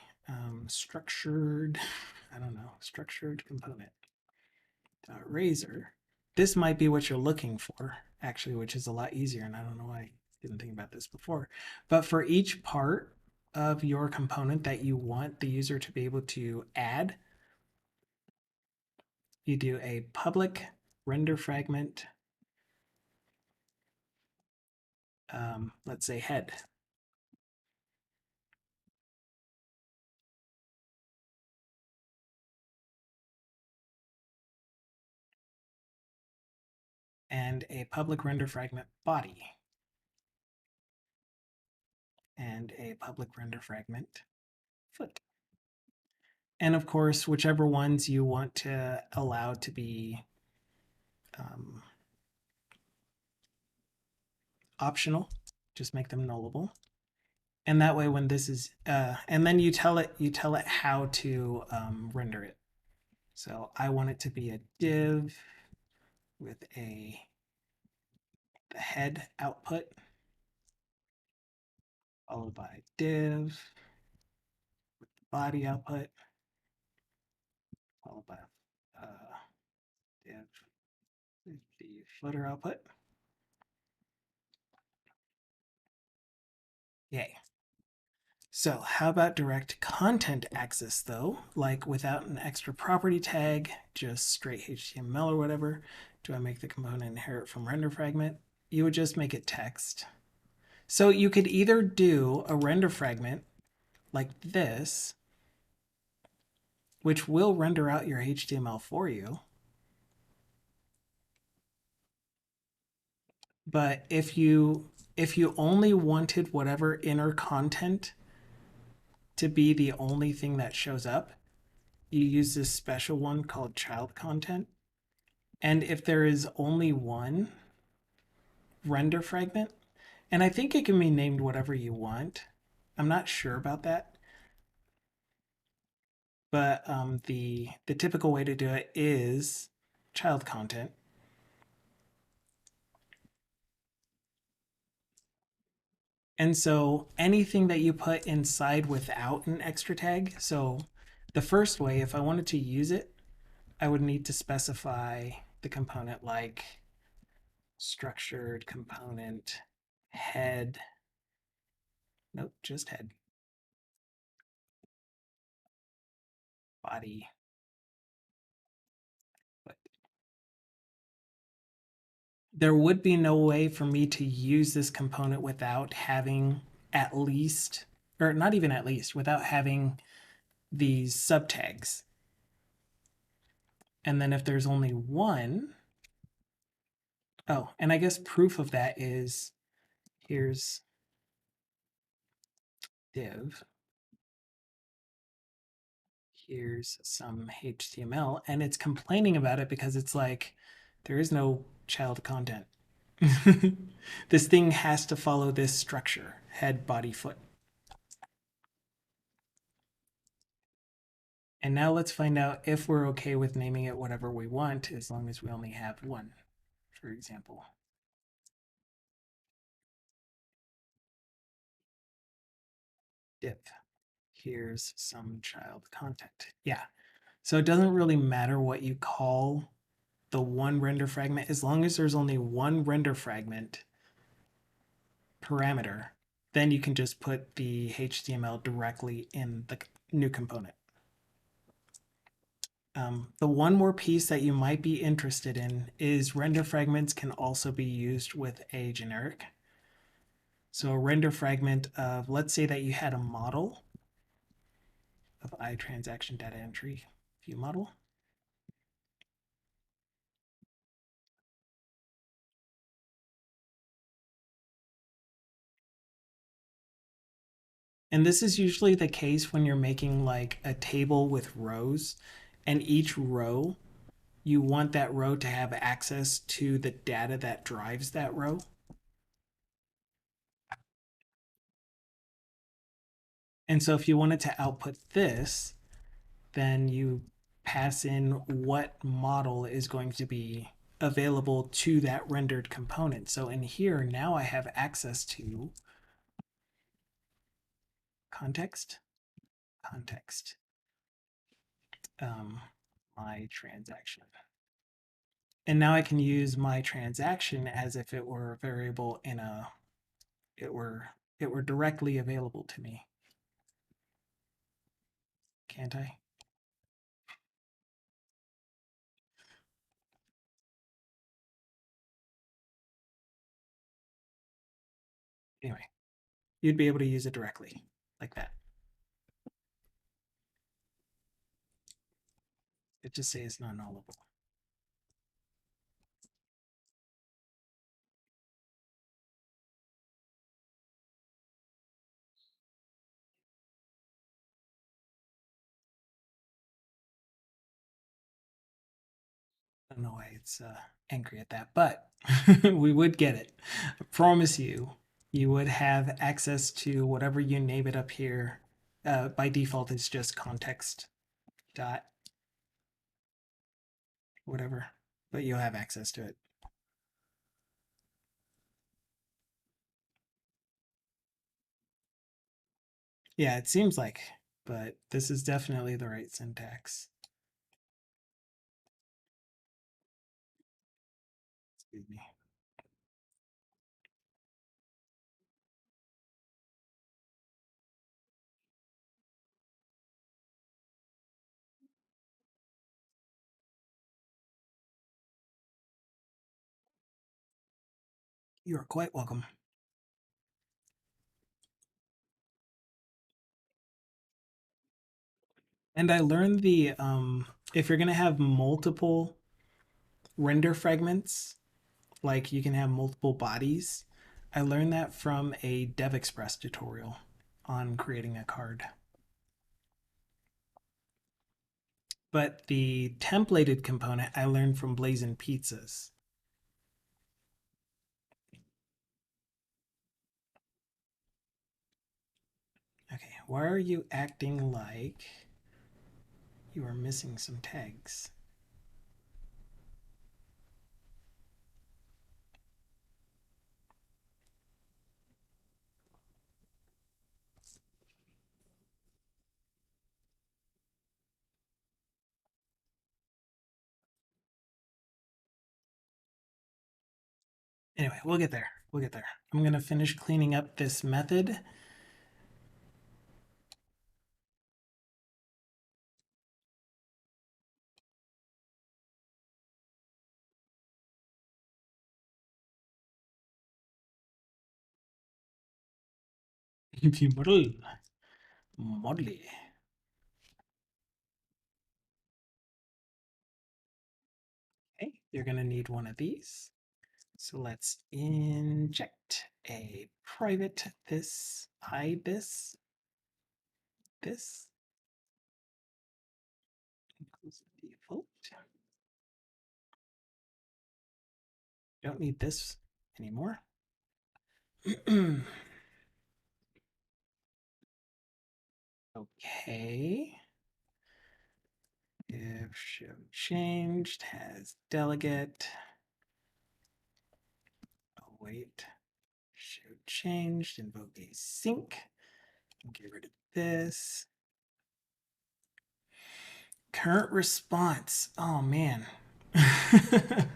structured, I don't know, structured component. Razor. This might be what you're looking for, actually, which is a lot easier, and I don't know why I didn't think about this before. But for each part of your component that you want the user to be able to add, you do a public render fragment, let's say head. And a public render fragment body. And a public render fragment foot. And of course, whichever ones you want to allow to be um, optional, just make them nullable. And that way, when this is, and then you tell it how to render it. So I want it to be a div with the head output, followed by div with the body output, followed by div with the footer output. Yay. So how about direct content access though? Like without an extra property tag, just straight HTML or whatever. Do I make the component inherit from render fragment? You would just make it text. So you could either do a render fragment like this, which will render out your HTML for you. But if you only wanted whatever inner content to be the only thing that shows up, you use this special one called child content. And if there is only one render fragment, and I think it can be named whatever you want. I'm not sure about that, but the typical way to do it is child content. And so anything that you put inside without an extra tag. So the first way, if I wanted to use it, I would need to specify the component like structured component head. Nope, just head. Body. But there would be no way for me to use this component without having at least, or not even at least, without having these subtags. And then if there's only one, oh, and I guess proof of that is here's div, here's some HTML, and it's complaining about it because it's like, there is no child content. This thing has to follow this structure, head, body, foot. And now let's find out if we're okay with naming it whatever we want, as long as we only have one, for example. Div. Here's some child content. Yeah. So it doesn't really matter what you call the one render fragment, as long as there's only one render fragment parameter, then you can just put the HTML directly in the new component. The one more piece that you might be interested in is render fragments can also be used with a generic. So a render fragment of, let's say that you had a model of iTransaction data entry view model. And this is usually the case when you're making like a table with rows, and each row, you want that row to have access to the data that drives that row. And so if you wanted to output this, then you pass in what model is going to be available to that rendered component. So in here, now I have access to context, my transaction. And now I can use my transaction as if it were a variable in it were directly available to me. Can't I? Anyway, you'd be able to use it directly like that. It just says non-nullable. don't know why it's angry at that, but we would get it. I promise you, you would have access to whatever you name it up here. By default, it's just context dot whatever, but you'll have access to it. Yeah, it seems like, but this is definitely the right syntax. Excuse me. You are quite welcome. And I learned the if you're gonna have multiple render fragments, like you can have multiple bodies. I learned that from a DevExpress tutorial on creating a card. But the templated component I learned from Blazing Pizzas. Okay, why are you acting like you are missing some tags? Anyway, we'll get there. We'll get there. I'm going to finish cleaning up this method. Model. Model. Okay, you're going to need one of these. So let's inject a private this, hide this, equals default. Don't need this anymore. Okay. If show changed has delegate. Await show changed, invoke async. Get rid of this. Current response. Oh man. I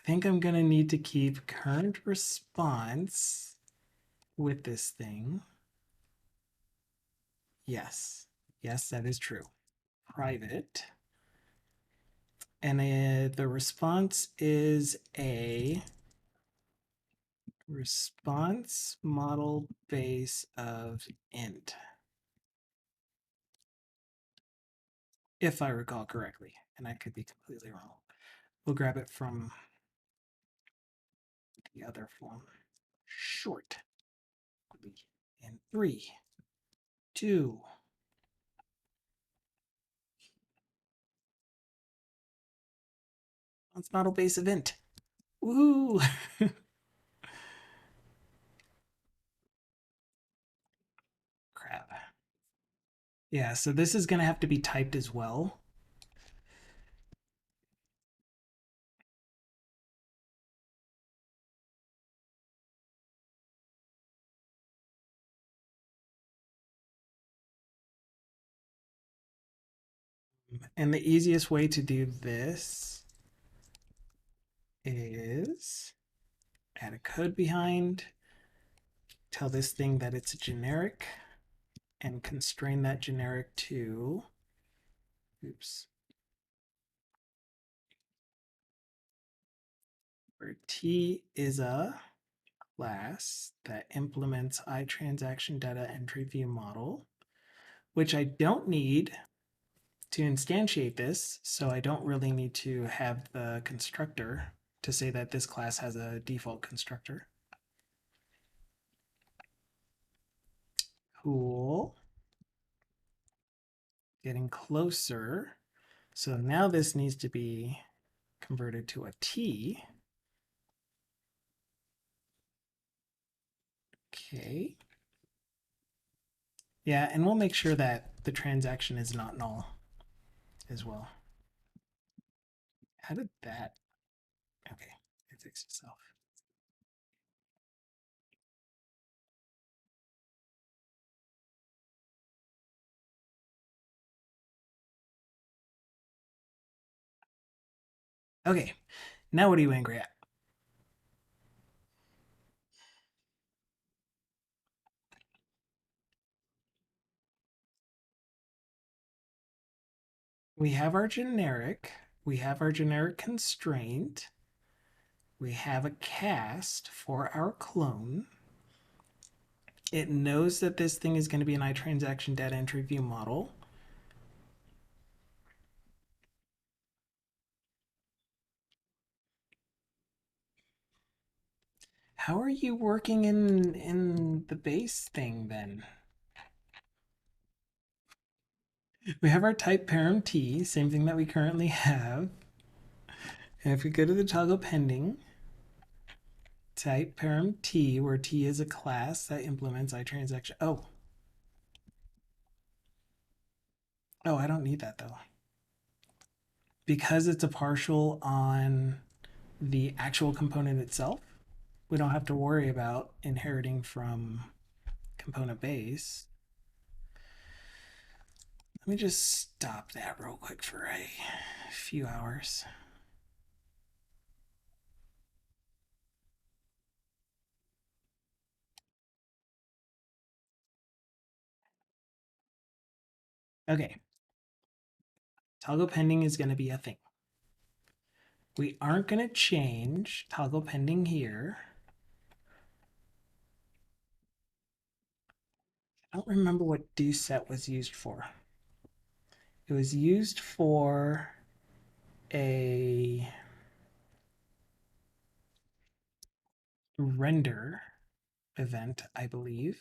think I'm gonna need to keep current response with this thing. Yes. Yes, that is true. Private. And the response is a response model base of int. If I recall correctly, and I could be completely wrong. We'll grab it from the other form. Short. In 3, 2, response model base event. Woo! Crap. Yeah, so this is going to have to be typed as well. And the easiest way to do this is add a code behind, tell this thing that it's a generic, and constrain that generic to, oops, where T is a class that implements iTransaction data entry view model, which I don't need to instantiate this, so I don't really need to have the constructor to say that this class has a default constructor. Cool. Getting closer. So now this needs to be converted to a T. Okay. Yeah, and we'll make sure that the transaction is not null as well. How did that? Okay, it fixed itself. Okay, now what are you angry at? We have our generic, we have our generic constraint, we have a cast for our clone. It knows that this thing is going to be an iTransaction data entry view model. How are you working in the base thing then? We have our type param t, same thing that we currently have. And if we go to the toggle pending, type param t, where t is a class that implements iTransaction. Oh, I don't need that though. Because it's a partial on the actual component itself, we don't have to worry about inheriting from component base. Let me just stop that real quick for a few hours. Okay, toggle pending is going to be a thing. We aren't going to change toggle pending here. I don't remember what do set was used for. It was used for a render event, I believe.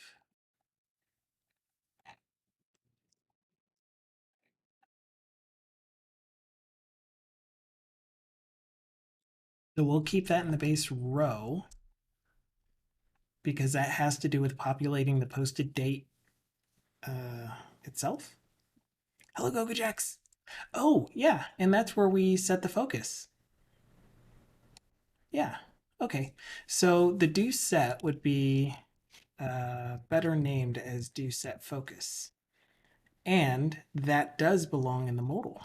So we'll keep that in the base row because that has to do with populating the posted date itself. Hello, GoGoJax. Oh, yeah, and that's where we set the focus. Yeah, okay. So the do set would be better named as do set focus. And that does belong in the modal.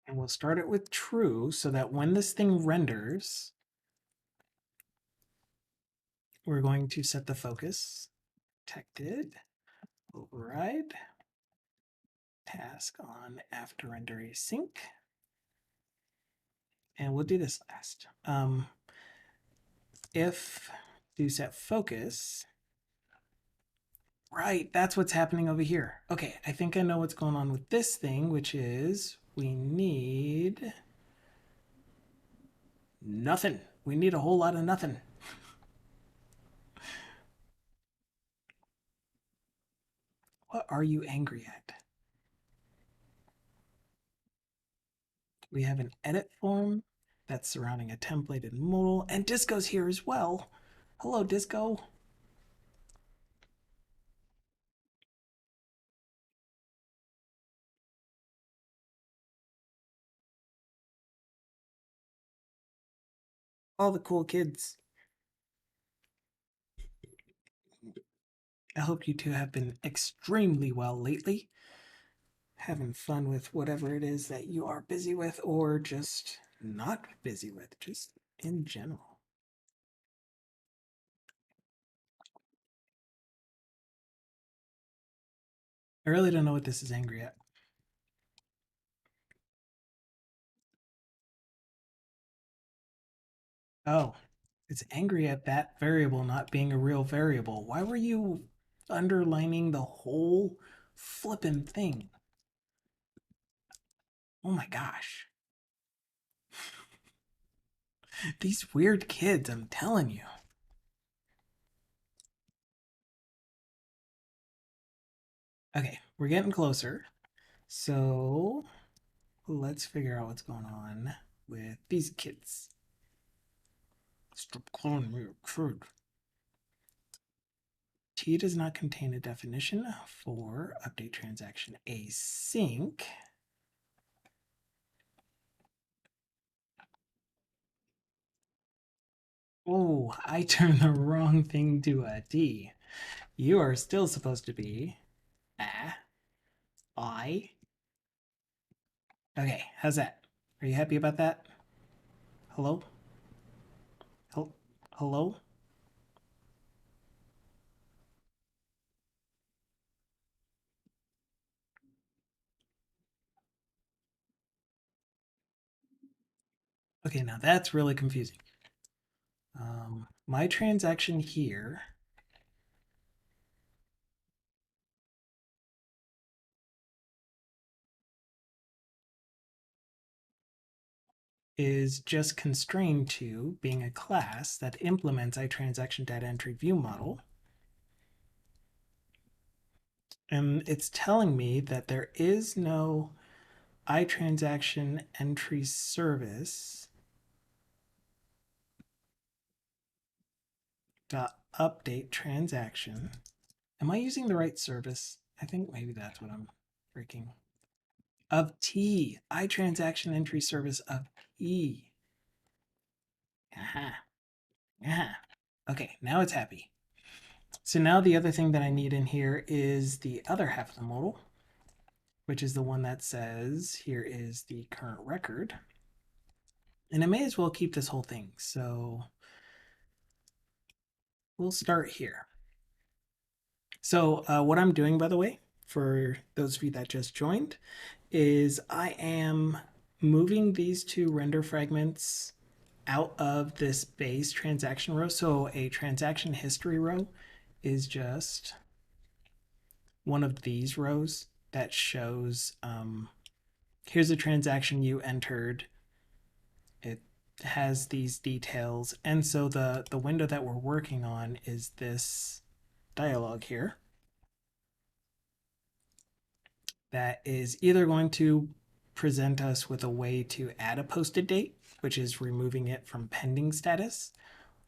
And we'll start it with true so that when this thing renders, we're going to set the focus. Detected, override, task on after render async. And we'll do this last. If do set focus, right, that's what's happening over here. Okay, I think I know what's going on with this thing, which is we need nothing. We need a whole lot of nothing. What are you angry at? We have an edit form that's surrounding a templated modal, and Disco's here as well. Hello, Disco. All the cool kids. I hope you two have been extremely well lately, having fun with whatever it is that you are busy with, or just not busy with, just in general. I really don't know what this is angry at. Oh, it's angry at that variable not being a real variable. Why were you underlining the whole flippin' thing? Oh my gosh. These weird kids, I'm telling you. Okay, we're getting closer. So let's figure out what's going on with these kids. Stop calling me a kid. T does not contain a definition for update transaction async. Oh, I turned the wrong thing to a D. You are still supposed to be a I. Okay, how's that? Are you happy about that? Hello? Hello? Okay, now that's really confusing. My transaction here is just constrained to being a class that implements iTransaction data entry view model. And it's telling me that there is no iTransaction entry service dot update transaction. Am I using the right service? I think maybe that's what I'm freaking. Of T, iTransaction entry service of E. Aha. Aha. Okay, now it's happy. So now the other thing that I need in here is the other half of the modal, which is the one that says here is the current record. And I may as well keep this whole thing. So we'll start here. So what I'm doing, by the way, for those of you that just joined, is I am moving these two render fragments out of this base transaction row. So a transaction history row is just one of these rows that shows here's a transaction you entered. It has these details. And so the window that we're working on is this dialog here that is either going to present us with a way to add a posted date, which is removing it from pending status,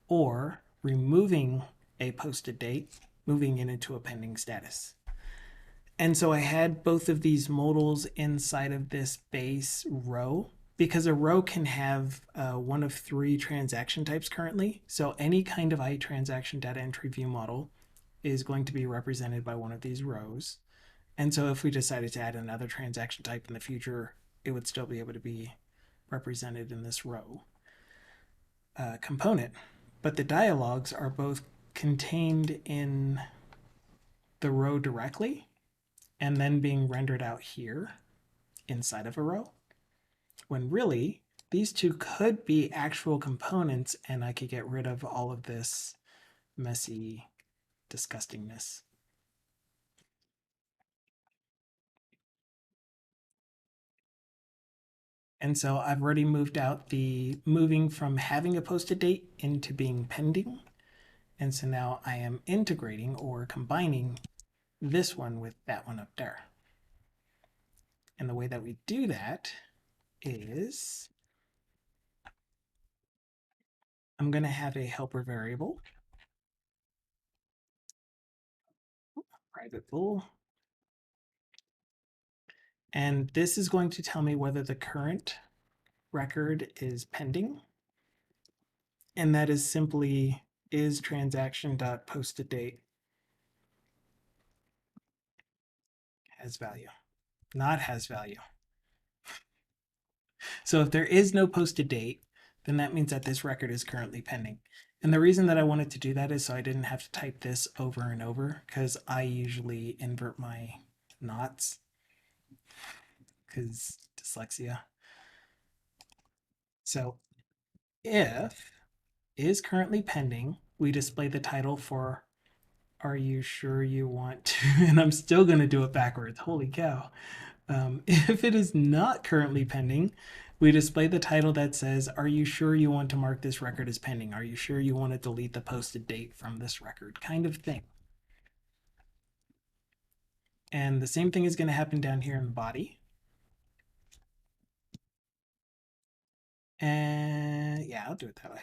or removing a posted date, moving it into a pending status. And so I had both of these modals inside of this base row because a row can have one of three transaction types currently. So any kind of iTransaction data entry view model is going to be represented by one of these rows. And so if we decided to add another transaction type in the future, it would still be able to be represented in this row component. But the dialogs are both contained in the row directly and then being rendered out here inside of a row, when really these two could be actual components and I could get rid of all of this messy disgustingness. And so I've already moved out the moving from having a posted date into being pending. And so now I am integrating or combining this one with that one up there. And the way that we do that is I'm going to have a helper variable, private bool, and this is going to tell me whether the current record is pending. And that is simply is transaction.posted date has value, not has value. So if there is no posted date, then that means that this record is currently pending. And the reason that I wanted to do that is so I didn't have to type this over and over, because I usually invert my knots because dyslexia. So if is currently pending, we display the title for are you sure you want to? And I'm still going to do it backwards. Holy cow. If it is not currently pending, we display the title that says, "Are you sure you want to mark this record as pending? Are you sure you want to delete the posted date from this record?" Kind of thing. And the same thing is going to happen down here in the body. And yeah, I'll do it that way.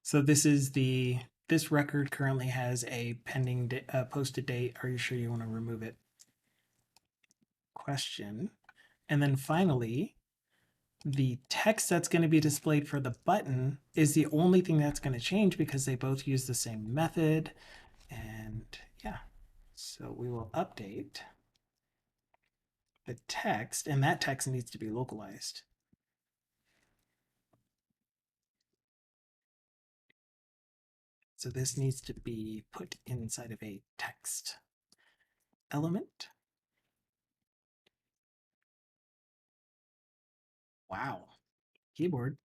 So this record currently has a pending posted date. Are you sure you want to remove it? Question. And then finally, the text that's going to be displayed for the button is the only thing that's going to change because they both use the same method. And yeah, so we will update the text, and that text needs to be localized. So this needs to be put inside of a text element. Wow. Keyboard.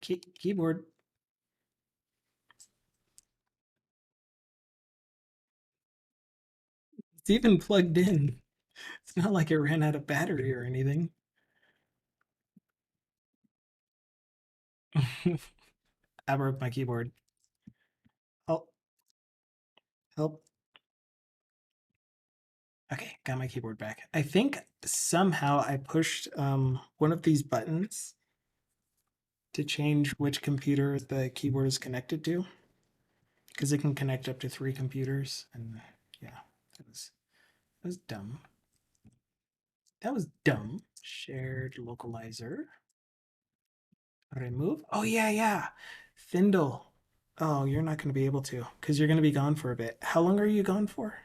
Keyboard. It's even plugged in. It's not like it ran out of battery or anything. I broke my keyboard. Help. Help. Okay, got my keyboard back. I think somehow I pushed one of these buttons to change which computer the keyboard is connected to, because it can connect up to 3 computers. And yeah, that was dumb. That was dumb. Shared localizer. Remove. Oh yeah, yeah. Thindle. Oh, you're not going to be able to because you're going to be gone for a bit. How long are you gone for?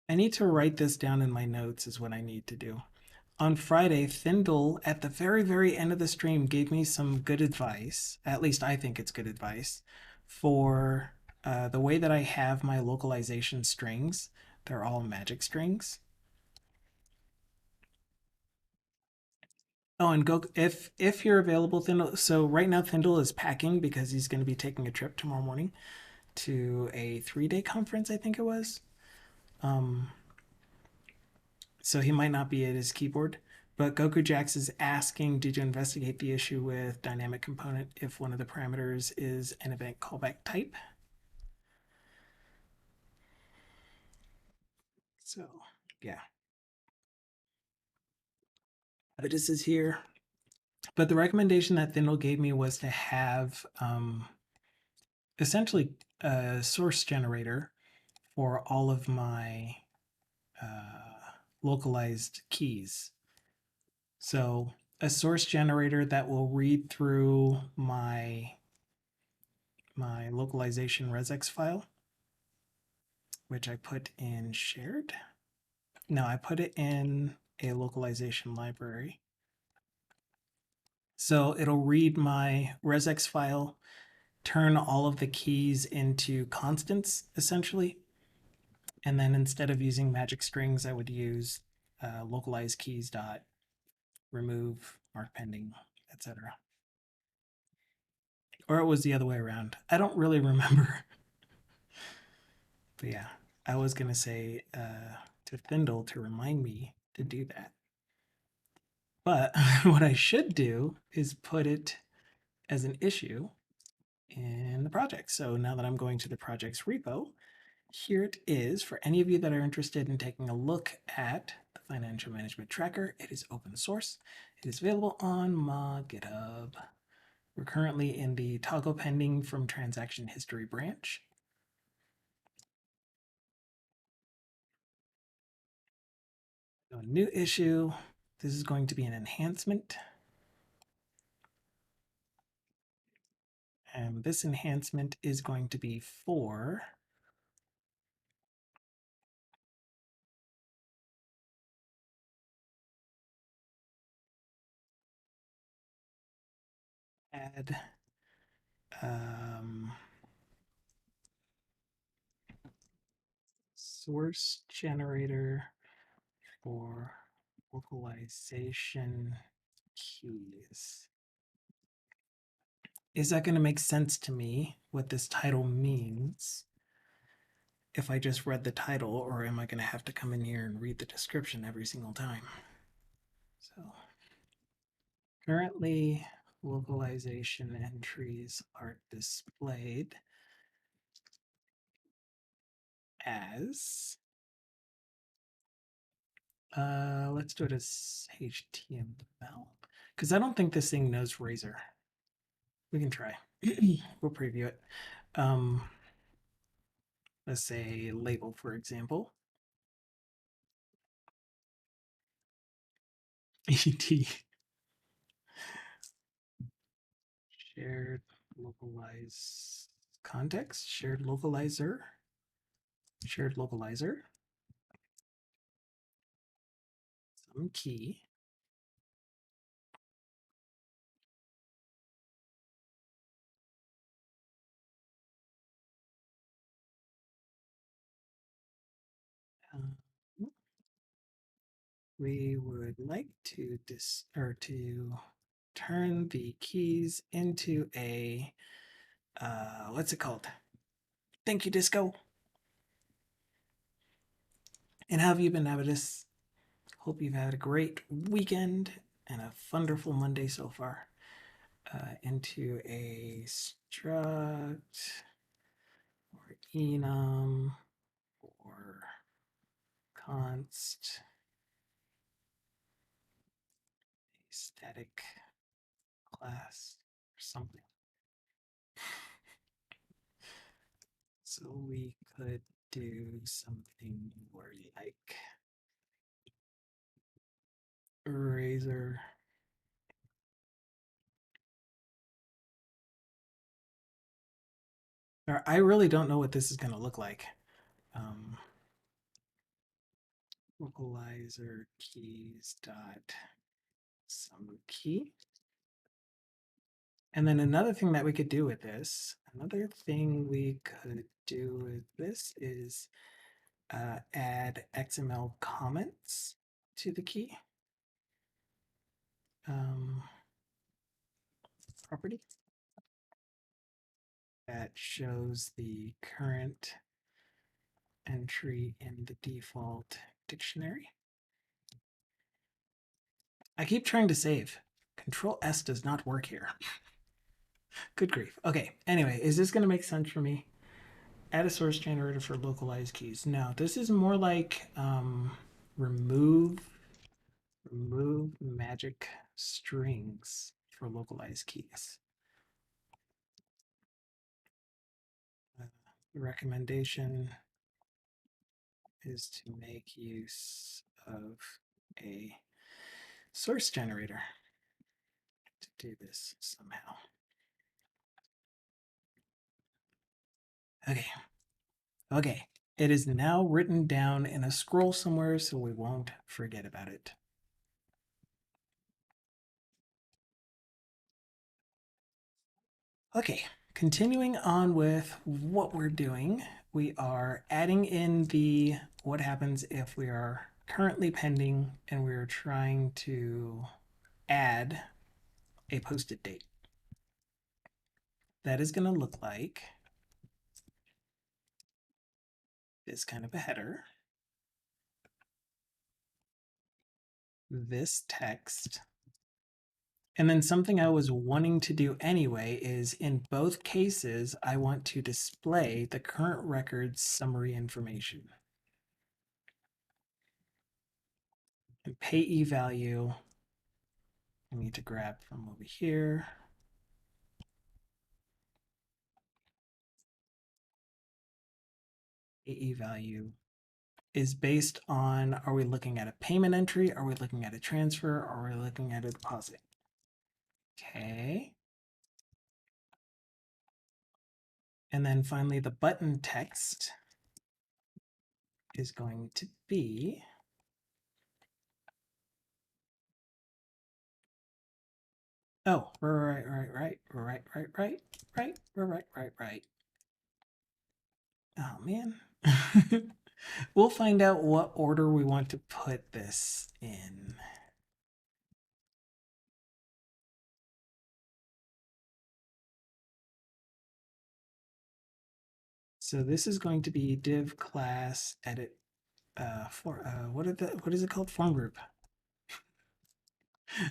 I need to write this down in my notes, is what I need to do. On Friday, Thindle, at the very, very end of the stream, gave me some good advice. At least I think it's good advice for the way that I have my localization strings. They're all magic strings. Oh, and go if you're available, Thindle. So right now, Thindle is packing because he's going to be taking a trip tomorrow morning to a 3-day conference, I think it was. Um, so he might not be at his keyboard. But Goku Jax is asking, did you investigate the issue with dynamic component if one of the parameters is an event callback type? So, yeah. This is here. But the recommendation that Thindle gave me was to have essentially a source generator for all of my localized keys. So a source generator that will read through my localization resx file, which I put in shared. No, I put it in a localization library. So it'll read my resx file, turn all of the keys into constants, essentially. And then instead of using magic strings, I would use localized keys dot remove mark pending, etc. Or it was the other way around. I don't really remember. But yeah, I was going to say to Thindle to remind me to do that. But what I should do is put it as an issue in the project. So now that I'm going to the project's repo, here it is. For any of you that are interested in taking a look at the financial management tracker, it is open source. It is available on my GitHub. We're currently in the toggle pending from transaction history branch. So a new issue. This is going to be an enhancement. And this enhancement is going to be for add source generator for localization keys. is that going to make sense to me what this title means if I just read the title, or am I going to have to come in here and read the description every single time? So currently, localization entries are displayed as, let's do it as HTML, because I don't think this thing knows Razor. We can try. We'll preview it. Let's say label, for example. ET. Shared localize context, shared localizer, some key. We would like to to turn the keys into a what's it called? Thank you, Disco. And how have you been, Avidus? Hope you've had a great weekend and a wonderful Monday so far. Into a struct or enum or const a static class or something. So we could do something more like Razor. Or I really don't know what this is going to look like. Localizer keys dot some key. And then another thing that we could do with this, is add XML comments to the key property that shows the current entry in the default dictionary. I keep trying to save. Control S does not work here. Good grief. Okay, anyway, is this going to make sense for me? Add a source generator for localized keys. No, this is more like remove magic strings for localized keys. The recommendation is to make use of a source generator to do this somehow. Okay. Okay. It is now written down in a scroll somewhere, so we won't forget about it. Okay, continuing on with what we're doing, we are adding in the what happens if we are currently pending and we're trying to add a posted date. That is going to look like this kind of a header, this text, and then something I was wanting to do anyway is in both cases, I want to display the current record's summary information. And payee value, I need to grab from over here. Payee value is based on, are we looking at a payment entry? Are we looking at a transfer? Or are we looking at a deposit? Okay. And then finally, the button text is going to be right. Oh man. We'll find out what order we want to put this in. So this is going to be div class edit what is it called? Form group.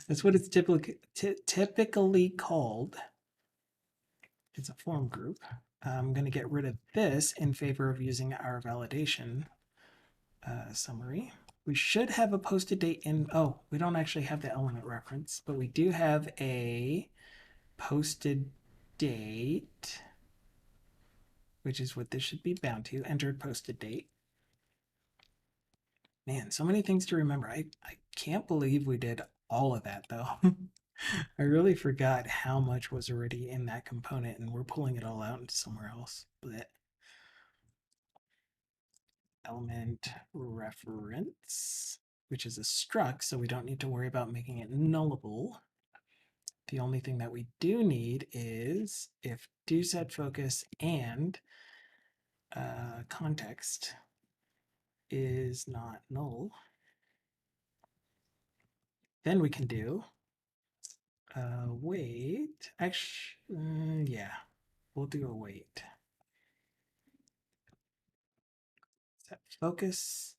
That's what it's typically called. It's a form group. I'm going to get rid of this in favor of using our validation summary. We should have a posted date in, oh, we don't actually have the element reference, but we do have a posted date, which is what this should be bound to, entered posted date. Man, so many things to remember. I can't believe we did all of that though. I really forgot how much was already in that component and we're pulling it all out into somewhere else. But element reference, which is a struct, so we don't need to worry about making it nullable. The only thing that we do need is if do set focus and context is not null, then we can do wait. Actually, yeah, we'll do a wait. Set focus,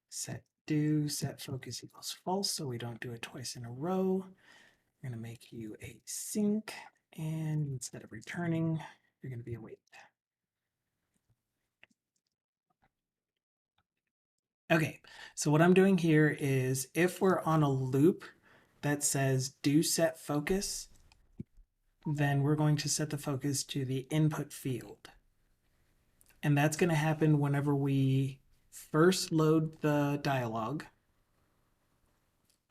set do, set focus equals false, so we don't do it twice in a row. We're going to make you a sync, and instead of returning, you're going to be a wait. Okay, so what I'm doing here is if we're on a loop that says do set focus, then we're going to set the focus to the input field. And that's going to happen whenever we first load the dialog.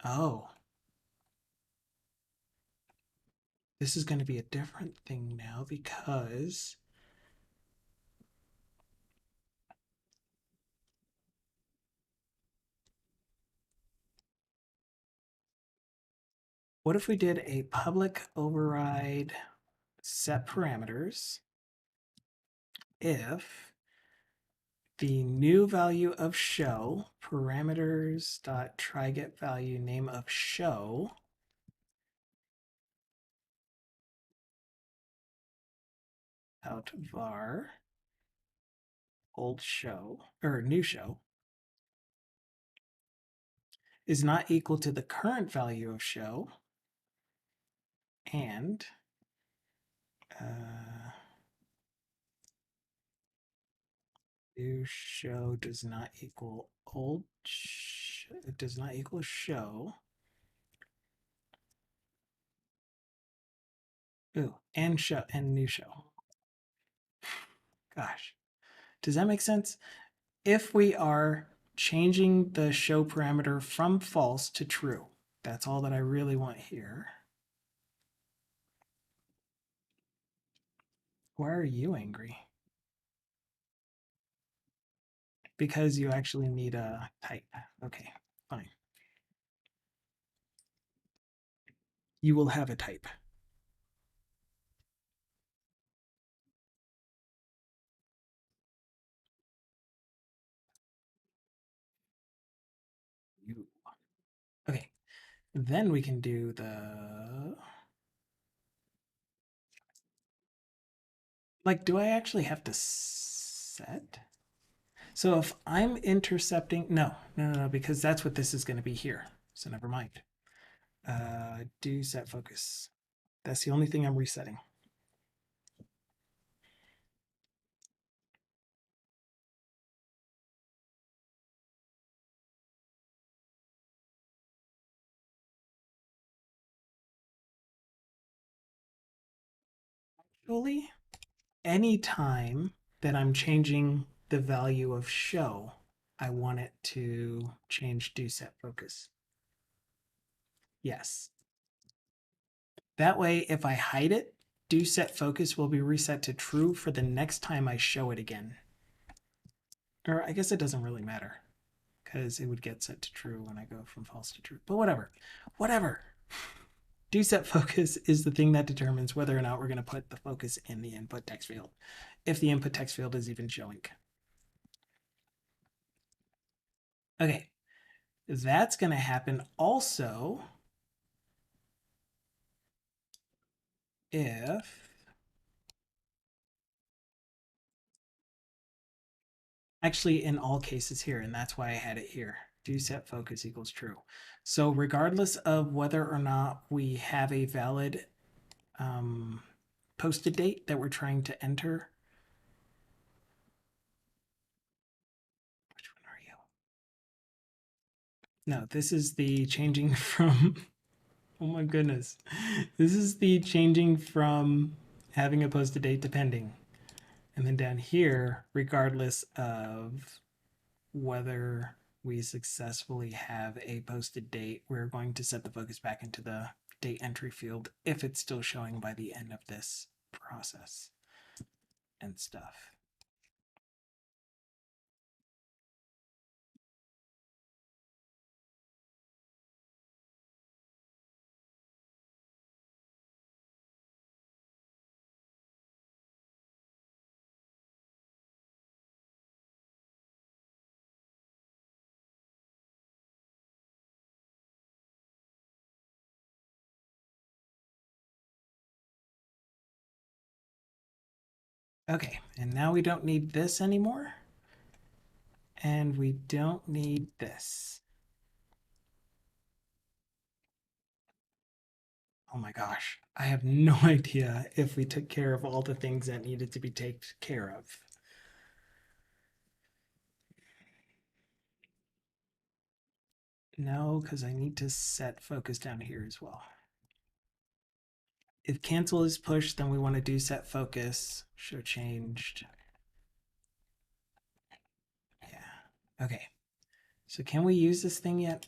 Oh, this is going to be a different thing now because what if we did a public override set parameters if the new value of show parameters dot try get value name of show out var old show or new show is not equal to the current value of show and new show does not equal old it does not equal show. Ooh, and show and new show. Gosh, does that make sense? If we are changing the show parameter from false to true, that's all that I really want here. Why are you angry? Because you actually need a type. Okay, fine. You will have a type. You. Okay, then we can do the like, do I actually have to set? So if I'm intercepting, no, because that's what this is going to be here. So never mind. Do set focus. That's the only thing I'm resetting. Actually, anytime that I'm changing the value of show, I want it to change do set focus. Yes. That way, if I hide it, do set focus will be reset to true for the next time I show it again. Or I guess it doesn't really matter because it would get set to true when I go from false to true. But whatever. Do set focus is the thing that determines whether or not we're going to put the focus in the input text field, if the input text field is even showing. Okay, that's going to happen also if Actually, in all cases here, and that's why I had it here. Do set focus equals true. So regardless of whether or not we have a valid posted date that we're trying to enter. Which one are you? No, this is the changing from, oh my goodness. This is the changing from having a posted date to pending. And then down here, regardless of whether we successfully have a posted date, we're going to set the focus back into the date entry field if it's still showing by the end of this process and stuff. Okay, and now we don't need this anymore. And we don't need this. Oh my gosh, I have no idea if we took care of all the things that needed to be taken care of. No, because I need to set focus down here as well. If cancel is pushed, then we want to do set focus. Show changed. Yeah. Okay. So can we use this thing yet?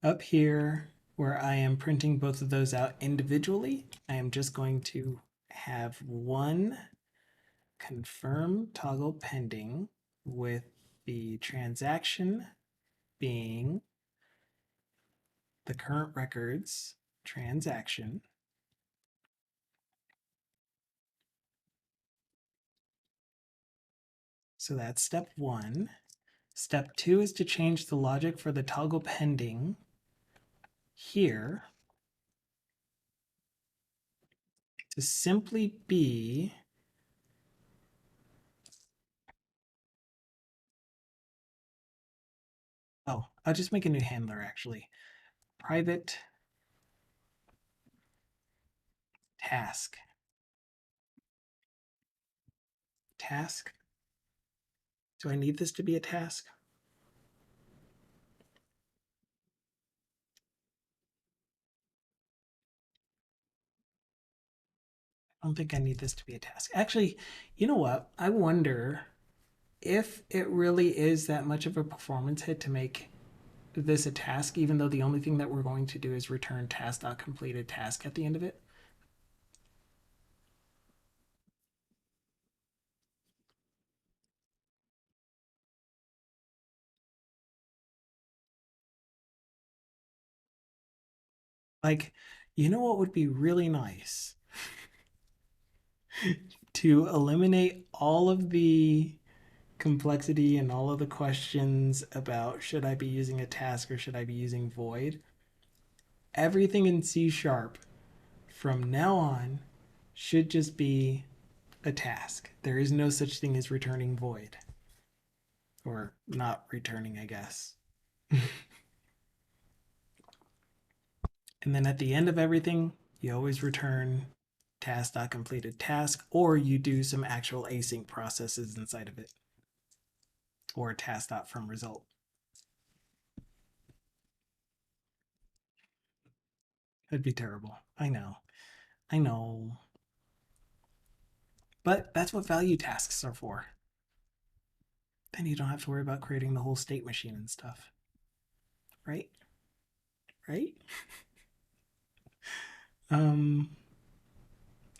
Up here, where I am printing both of those out individually, I am just going to have one confirm toggle pending with the transaction being the current records transaction. So that's step one. Step two is to change the logic for the toggle pending here to simply be I'll just make a new handler actually. Private task. Task. Do I need this to be a task? I don't think I need this to be a task. Actually, you know what? I wonder if it really is that much of a performance hit to make this a task, even though the only thing that we're going to do is return task.completed task at the end of it. Like, you know what would be really nice? To eliminate all of the complexity and all of the questions about should I be using a task or should I be using void. Everything in C sharp from now on should just be a task. There is no such thing as returning void. Or not returning, I guess. And then at the end of everything, you always return task.completed task, or you do some actual async processes inside of it, or task.from result. That'd be terrible. I know. I know. But that's what value tasks are for. Then you don't have to worry about creating the whole state machine and stuff. Right? Right? Um,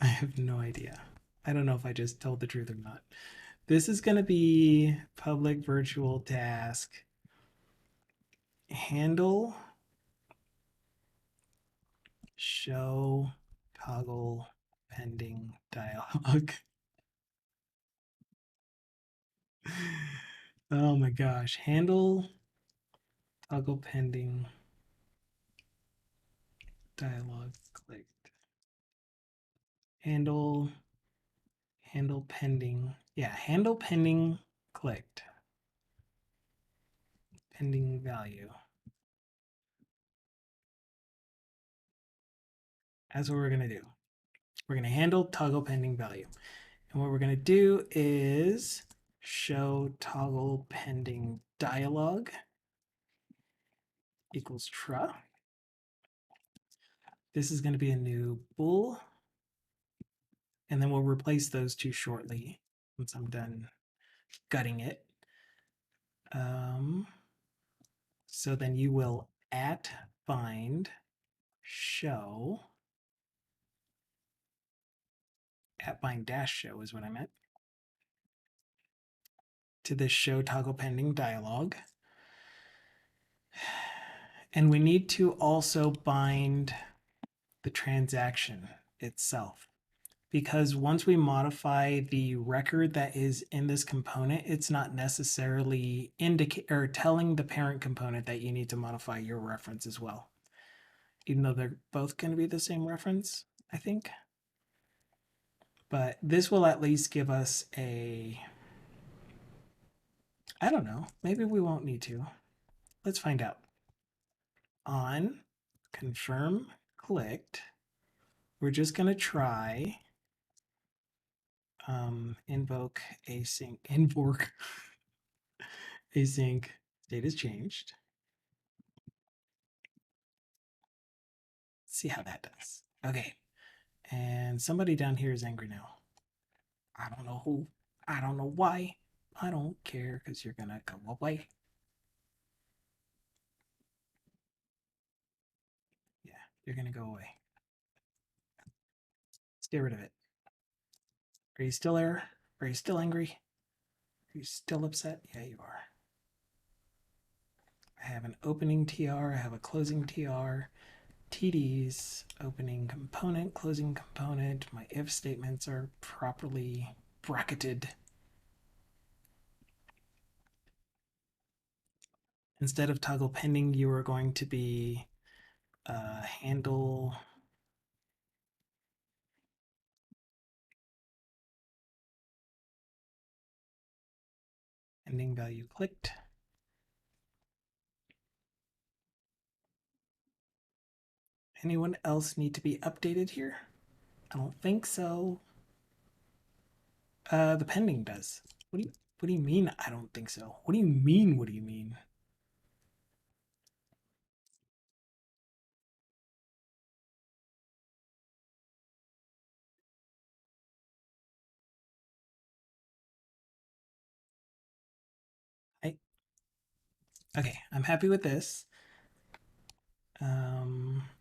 I have no idea. I don't know if I just told the truth or not. This is going to be public virtual task handle show toggle pending dialog. Oh my gosh. Handle toggle pending dialog clicked. Handle pending Yeah, handle pending clicked. Pending value. That's what we're going to do. We're going to handle toggle pending value. And what we're going to do is show toggle pending dialog equals true. This is going to be a new bool. And then we'll replace those two shortly once I'm done gutting it. So then you will at bind show, at bind dash show is what I meant, to this show toggle pending dialog. And we need to also bind the transaction itself, because once we modify the record that is in this component, it's not necessarily telling the parent component that you need to modify your reference as well, even though they're both going to be the same reference, I think. But this will at least give us a, I don't know, maybe we won't need to. Let's find out. On confirm clicked, we're just going to try invoke async, async state is changed. Let's see how that does. Okay. And somebody down here is angry now. I don't know who. I don't know why. I don't care because you're going to go away. Yeah, you're going to go away. Let's get rid of it. Are you still there? Are you still angry? Are you still upset? Yeah, you are. I have an opening TR. I have a closing TR. TDs, opening component, closing component. My if statements are properly bracketed. Instead of toggle pending, you are going to be handle pending value clicked. Anyone else need to be updated here? I don't think so. The pending does. What do you mean I don't think so? What do you mean? What do you mean? Okay, I'm happy with this.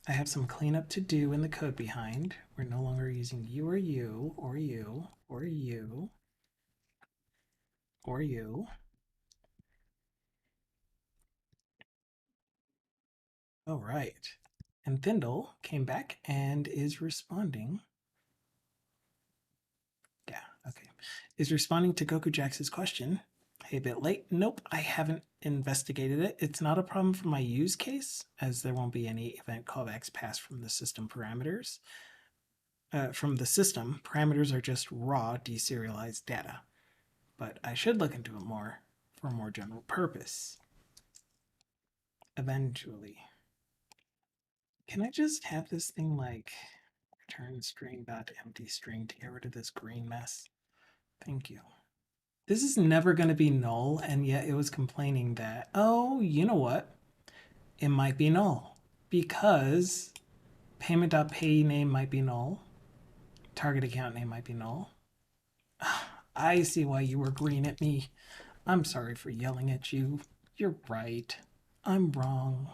I have some cleanup to do in the code behind. We're no longer using you or you or you or you or you. All right. And Thindle came back and is responding. Yeah, okay. Is responding to Goku Jax's question. Hey, a bit late. Nope, I haven't investigated it. It's not a problem for my use case, as there won't be any event callbacks passed from the system parameters. From the system, parameters are just raw deserialized data. But I should look into it more for a more general purpose. Eventually. Can I just have this thing like return string dot empty string to get rid of this green mess? Thank you. This is never going to be null, and yet it was complaining that, oh, you know what? It might be null because payment.pay name might be null, target account name might be null. I see why you were green at me. I'm sorry for yelling at you. You're right. I'm wrong.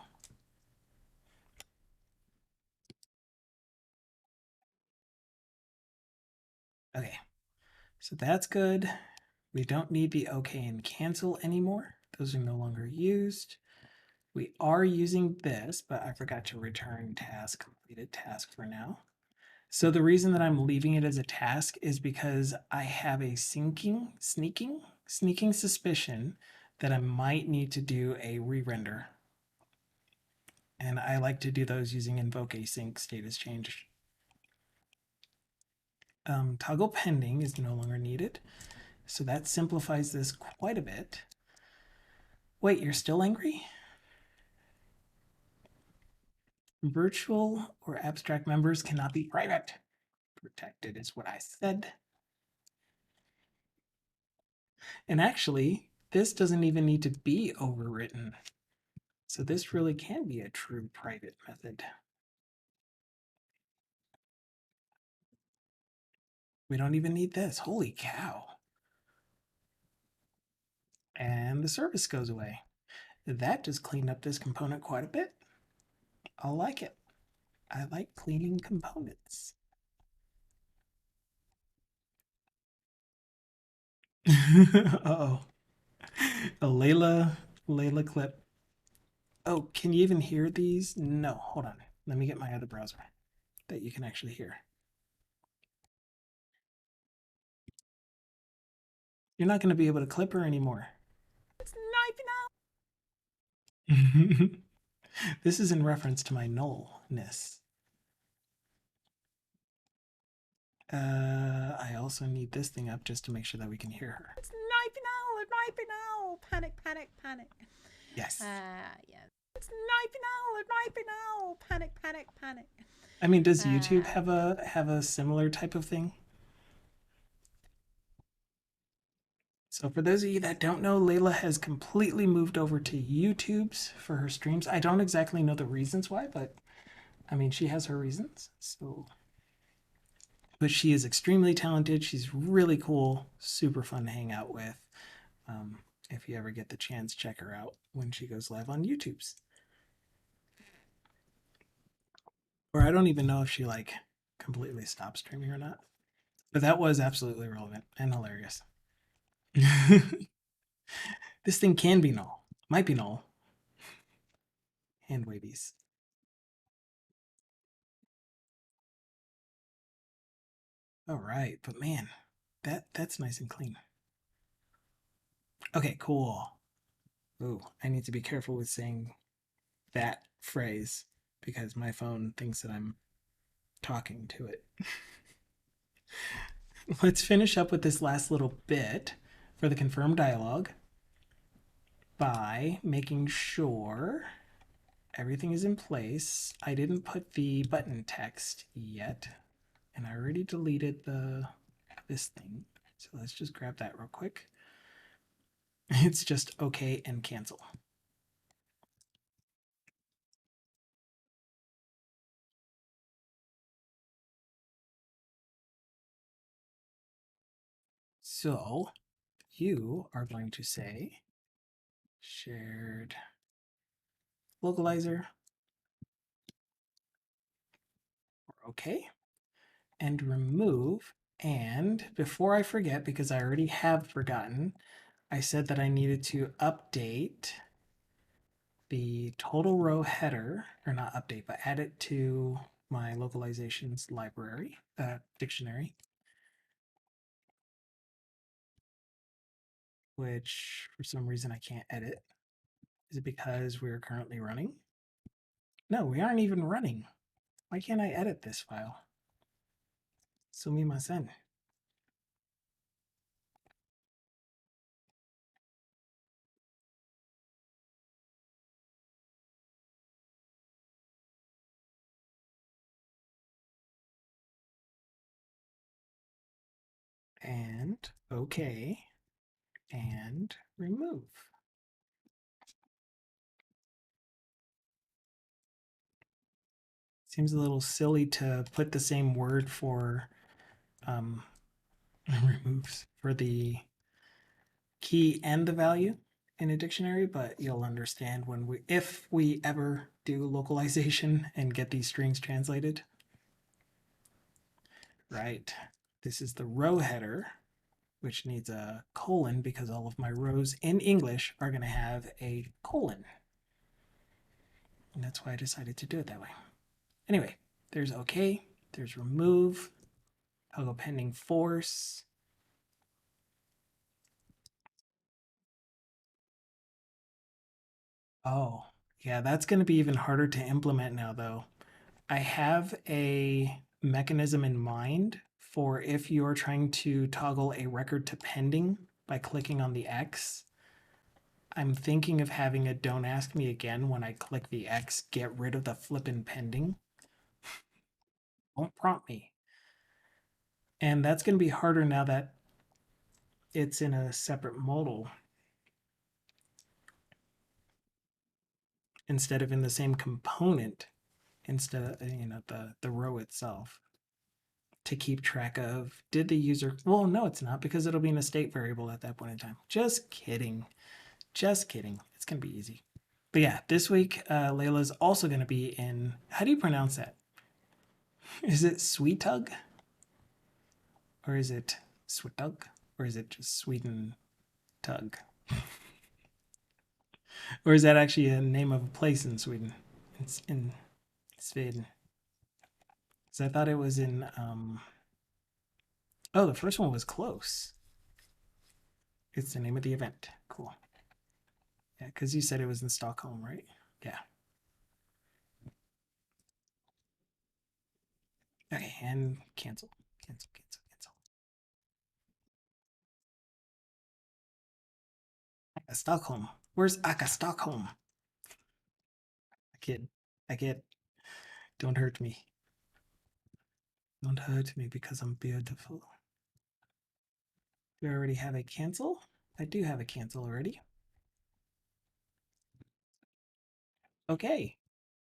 Okay, so that's good. We don't need the OK and cancel anymore. Those are no longer used. We are using this, but I forgot to return task, completed task for now. So the reason that I'm leaving it as a task is because I have a sneaking suspicion that I might need to do a re-render. And I like to do those using invoke async status change. Toggle pending is no longer needed. So that simplifies this quite a bit. Wait, you're still angry? Virtual or abstract members cannot be private. Protected is what I said. And actually, this doesn't even need to be overwritten. So this really can be a true private method. We don't even need this. Holy cow. And the service goes away. That just cleaned up this component quite a bit. I like it. I like cleaning components. Uh-oh. A Layla clip. Oh, can you even hear these? No, hold on. Let me get my other browser that you can actually hear. You're not going to be able to clip her anymore. It's knifing out. This is in reference to my nullness. I also need this thing up just to make sure that we can hear her. It's knifing out, panic, panic, panic. Yes. Yes. It's knifing out, panic, panic, panic. I mean, does YouTube have a similar type of thing? So for those of you that don't know, Layla has completely moved over to YouTube's for her streams. I don't exactly know the reasons why, but I mean, she has her reasons. So, but she is extremely talented. She's really cool, super fun to hang out with. If you ever get the chance, check her out when she goes live on YouTube's. Or I don't even know if she like completely stopped streaming or not. But that was absolutely relevant and hilarious. This thing can be null. Might be null. Hand wavies. All right, but man, that's nice and clean. Okay, cool. Ooh, I need to be careful with saying that phrase because my phone thinks that I'm talking to it. Let's finish up with this last little bit for the confirm dialog by making sure everything is in place. I didn't put the button text yet, and I already deleted this thing. So let's just grab that real quick. It's just okay and cancel. So you are going to say shared localizer, okay, and remove. And before I forget, because I already have forgotten, I said that I needed to update the total row header, or not update, but add it to my localizations library, dictionary, which for some reason I can't edit. Is it because we're currently running? No, we aren't even running. Why can't I edit this file? Sumimasen. And okay, and remove. Seems a little silly to put the same word for removes for the key and the value in a dictionary, but you'll understand when if we ever do localization and get these strings translated. Right. This is the row header, which needs a colon because all of my rows in English are going to have a colon. And that's why I decided to do it that way. Anyway, there's okay, there's remove, I'll go pending force. Oh, yeah, that's going to be even harder to implement now, though. I have a mechanism in mind for if you're trying to toggle a record to pending by clicking on the X. I'm thinking of having a don't ask me again when I click the X, get rid of the flippin' pending. Don't prompt me. And that's going to be harder now that it's in a separate modal instead of in the same component, instead of the row itself, to keep track of did the user. Well, no, it's not, because it'll be in a state variable at that point in time. Just kidding. Just kidding. It's going to be easy. But yeah, this week Layla's also going to be in, how do you pronounce that? Is it Sweet Tug? Or is it Switug? Or is it just Sweden Tug? Or is that actually a name of a place in Sweden? It's in Sweden. Because I thought it was in. Oh, the first one was close. It's the name of the event. Cool. Yeah, because you said it was in Stockholm, right? Yeah. Okay, and cancel. Cancel, cancel, cancel. Stockholm. Where's Aka Stockholm? I kid. I kid. Don't hurt me. Don't hurt me because I'm beautiful. Do I already have a cancel? I do have a cancel already. Okay.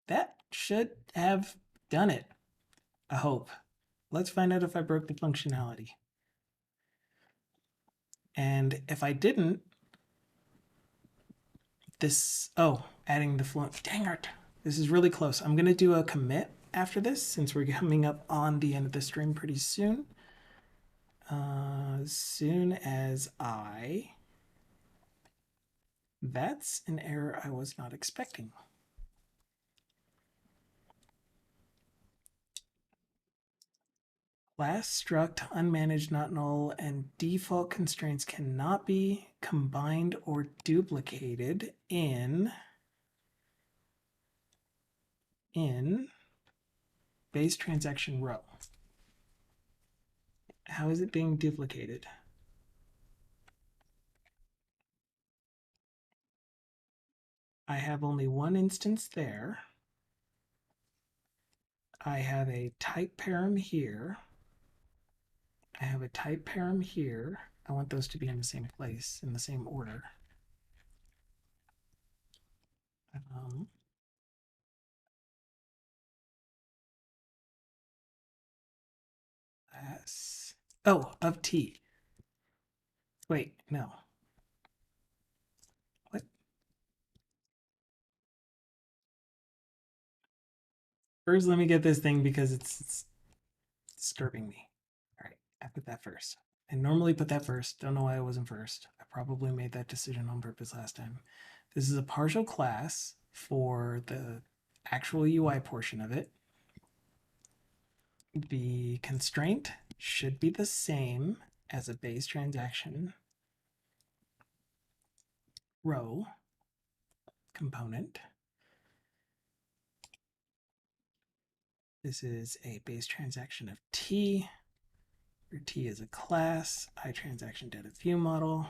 That should have done it. I hope. Let's find out if I broke the functionality. And if I didn't, adding the fluent. Dang it. This is really close. I'm going to do a commit after this since we're coming up on the end of the stream pretty soon. As soon as I. That's an error I was not expecting. Class struct, unmanaged, not null, and default constraints cannot be combined or duplicated in base transaction row. How is it being duplicated? I have only one instance there. I have a type param here. I have a type param here. I want those to be in the same place, in the same order. S. Oh, of T. Wait, no. What? First, let me get this thing because it's disturbing me. All right, I put that first. I normally put that first. Don't know why it wasn't first. I probably made that decision on purpose last time. This is a partial class for the actual UI portion of it. The constraint should be the same as a base transaction row component. This is a base transaction of T, where T is a class, iTransaction data view model.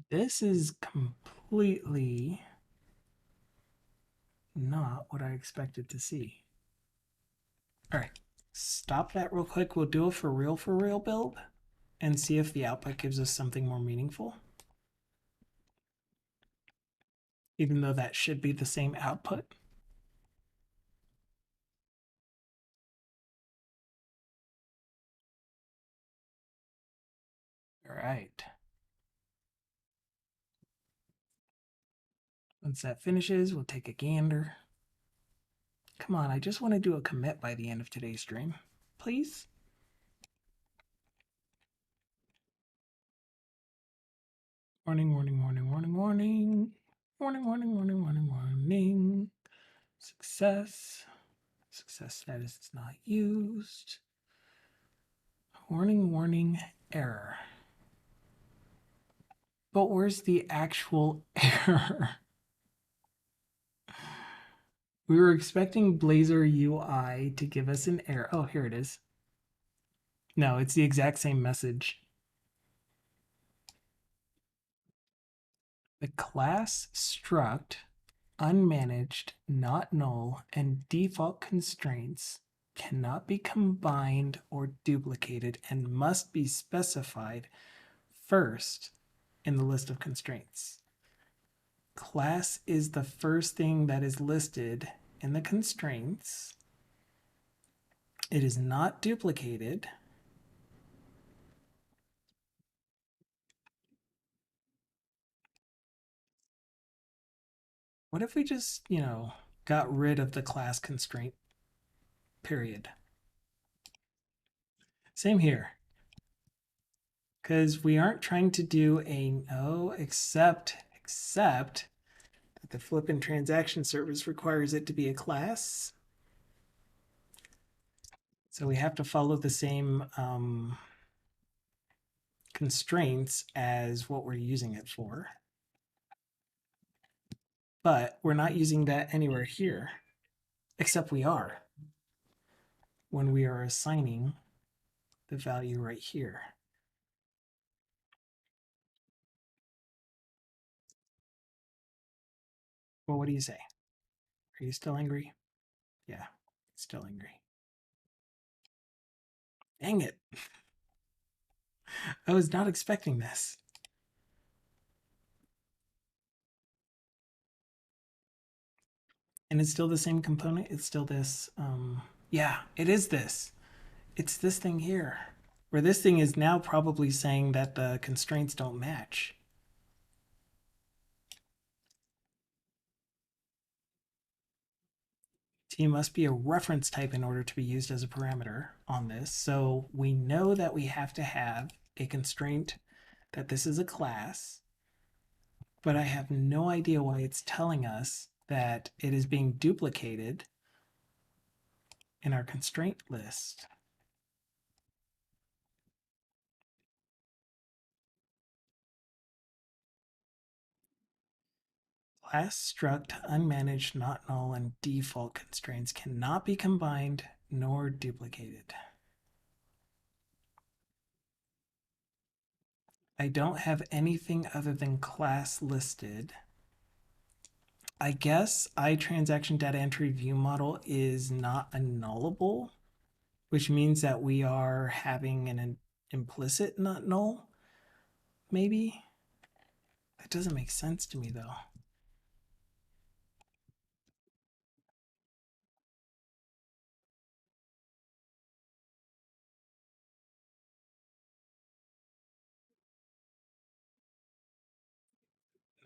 This is completely not what I expected to see. All right, stop that real quick. We'll do a for real build and see if the output gives us something more meaningful. Even though that should be the same output. All right. Once that finishes, we'll take a gander. Come on, I just want to do a commit by the end of today's stream. Please? Warning, warning, warning, warning, warning. Warning, warning, warning, warning, warning. Success. Success status is not used. Warning, warning, error. But where's the actual error? We were expecting Blazor UI to give us an error. Oh, here it is. No, it's the exact same message. The class struct unmanaged, not null, and default constraints cannot be combined or duplicated and must be specified first in the list of constraints. Class is the first thing that is listed in the constraints. It is not duplicated. What if we just, got rid of the class constraint, period? Same here. Because we aren't trying to do a no, except that the flippin' transaction service requires it to be a class. So we have to follow the same constraints as what we're using it for. But we're not using that anywhere here, except we are when we are assigning the value right here. Well, what do you say? Are you still angry? Yeah, still angry. Dang it. I was not expecting this. And it's still the same component. It's still this. Yeah, it is this. It's this thing here. Where this thing is now probably saying that the constraints don't match. T must be a reference type in order to be used as a parameter on this. So we know that we have to have a constraint that this is a class, but I have no idea why it's telling us that it is being duplicated in our constraint list. Class struct, unmanaged, not null, and default constraints cannot be combined nor duplicated. I don't have anything other than class listed. I guess iTransaction data entry view model is not a nullable, which means that we are having an implicit not null, maybe? That doesn't make sense to me though.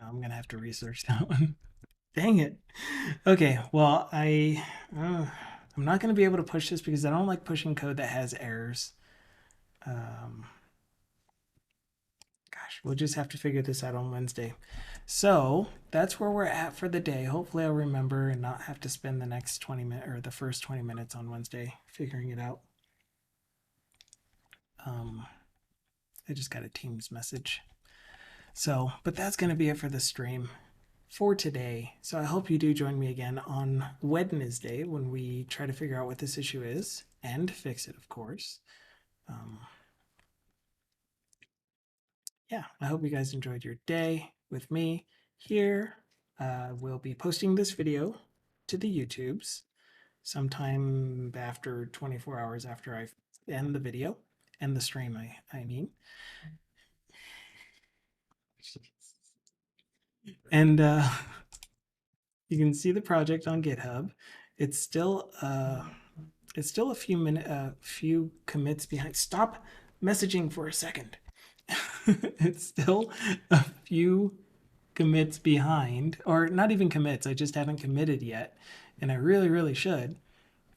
Now I'm gonna have to research that one. Dang it. Okay, well, I'm not going to be able to push this because I don't like pushing code that has errors. Gosh, we'll just have to figure this out on Wednesday. So that's where we're at for the day. Hopefully, I'll remember and not have to spend the next 20 minutes or the first 20 minutes on Wednesday figuring it out. I just got a Teams message. So, but that's going to be it for the stream for today. So I hope you do join me again on Wednesday when we try to figure out what this issue is and fix it, of course. Yeah, I hope you guys enjoyed your day with me here. We'll be posting this video to the YouTubes sometime after 24 hours after I end the video, end the stream, I mean. And you can see the project on GitHub. It's still a few commits behind. Stop messaging for a second. It's still a few commits behind, or not even commits. I just haven't committed yet, and I really, really should.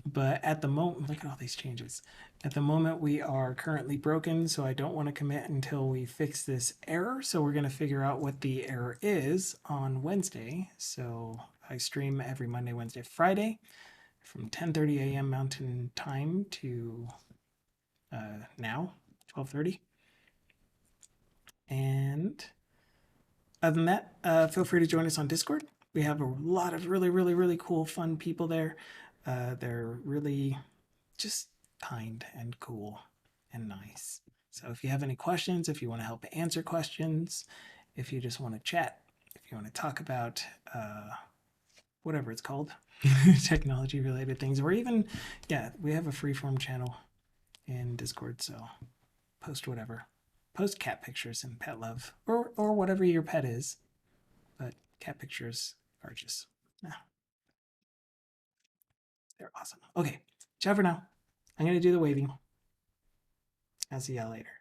But at the moment, look at all these changes. At the moment, we are currently broken, so I don't want to commit until we fix this error. So we're going to figure out what the error is on Wednesday. So I stream every Monday, Wednesday, Friday from 10:30 a.m. Mountain Time to now 12:30, and Other than that, feel free to join us on Discord. We have a lot of really, really, really cool, fun people there. They're really just kind and cool and nice. So if you have any questions, if you want to help answer questions, if you just want to chat, if you want to talk about whatever it's called, technology related things, or even, yeah, we have a freeform channel in Discord. So post whatever, post cat pictures and pet love, or whatever your pet is. But cat pictures are just, they're awesome. Okay, ciao for now. I'm gonna do the waving. I'll see y'all later.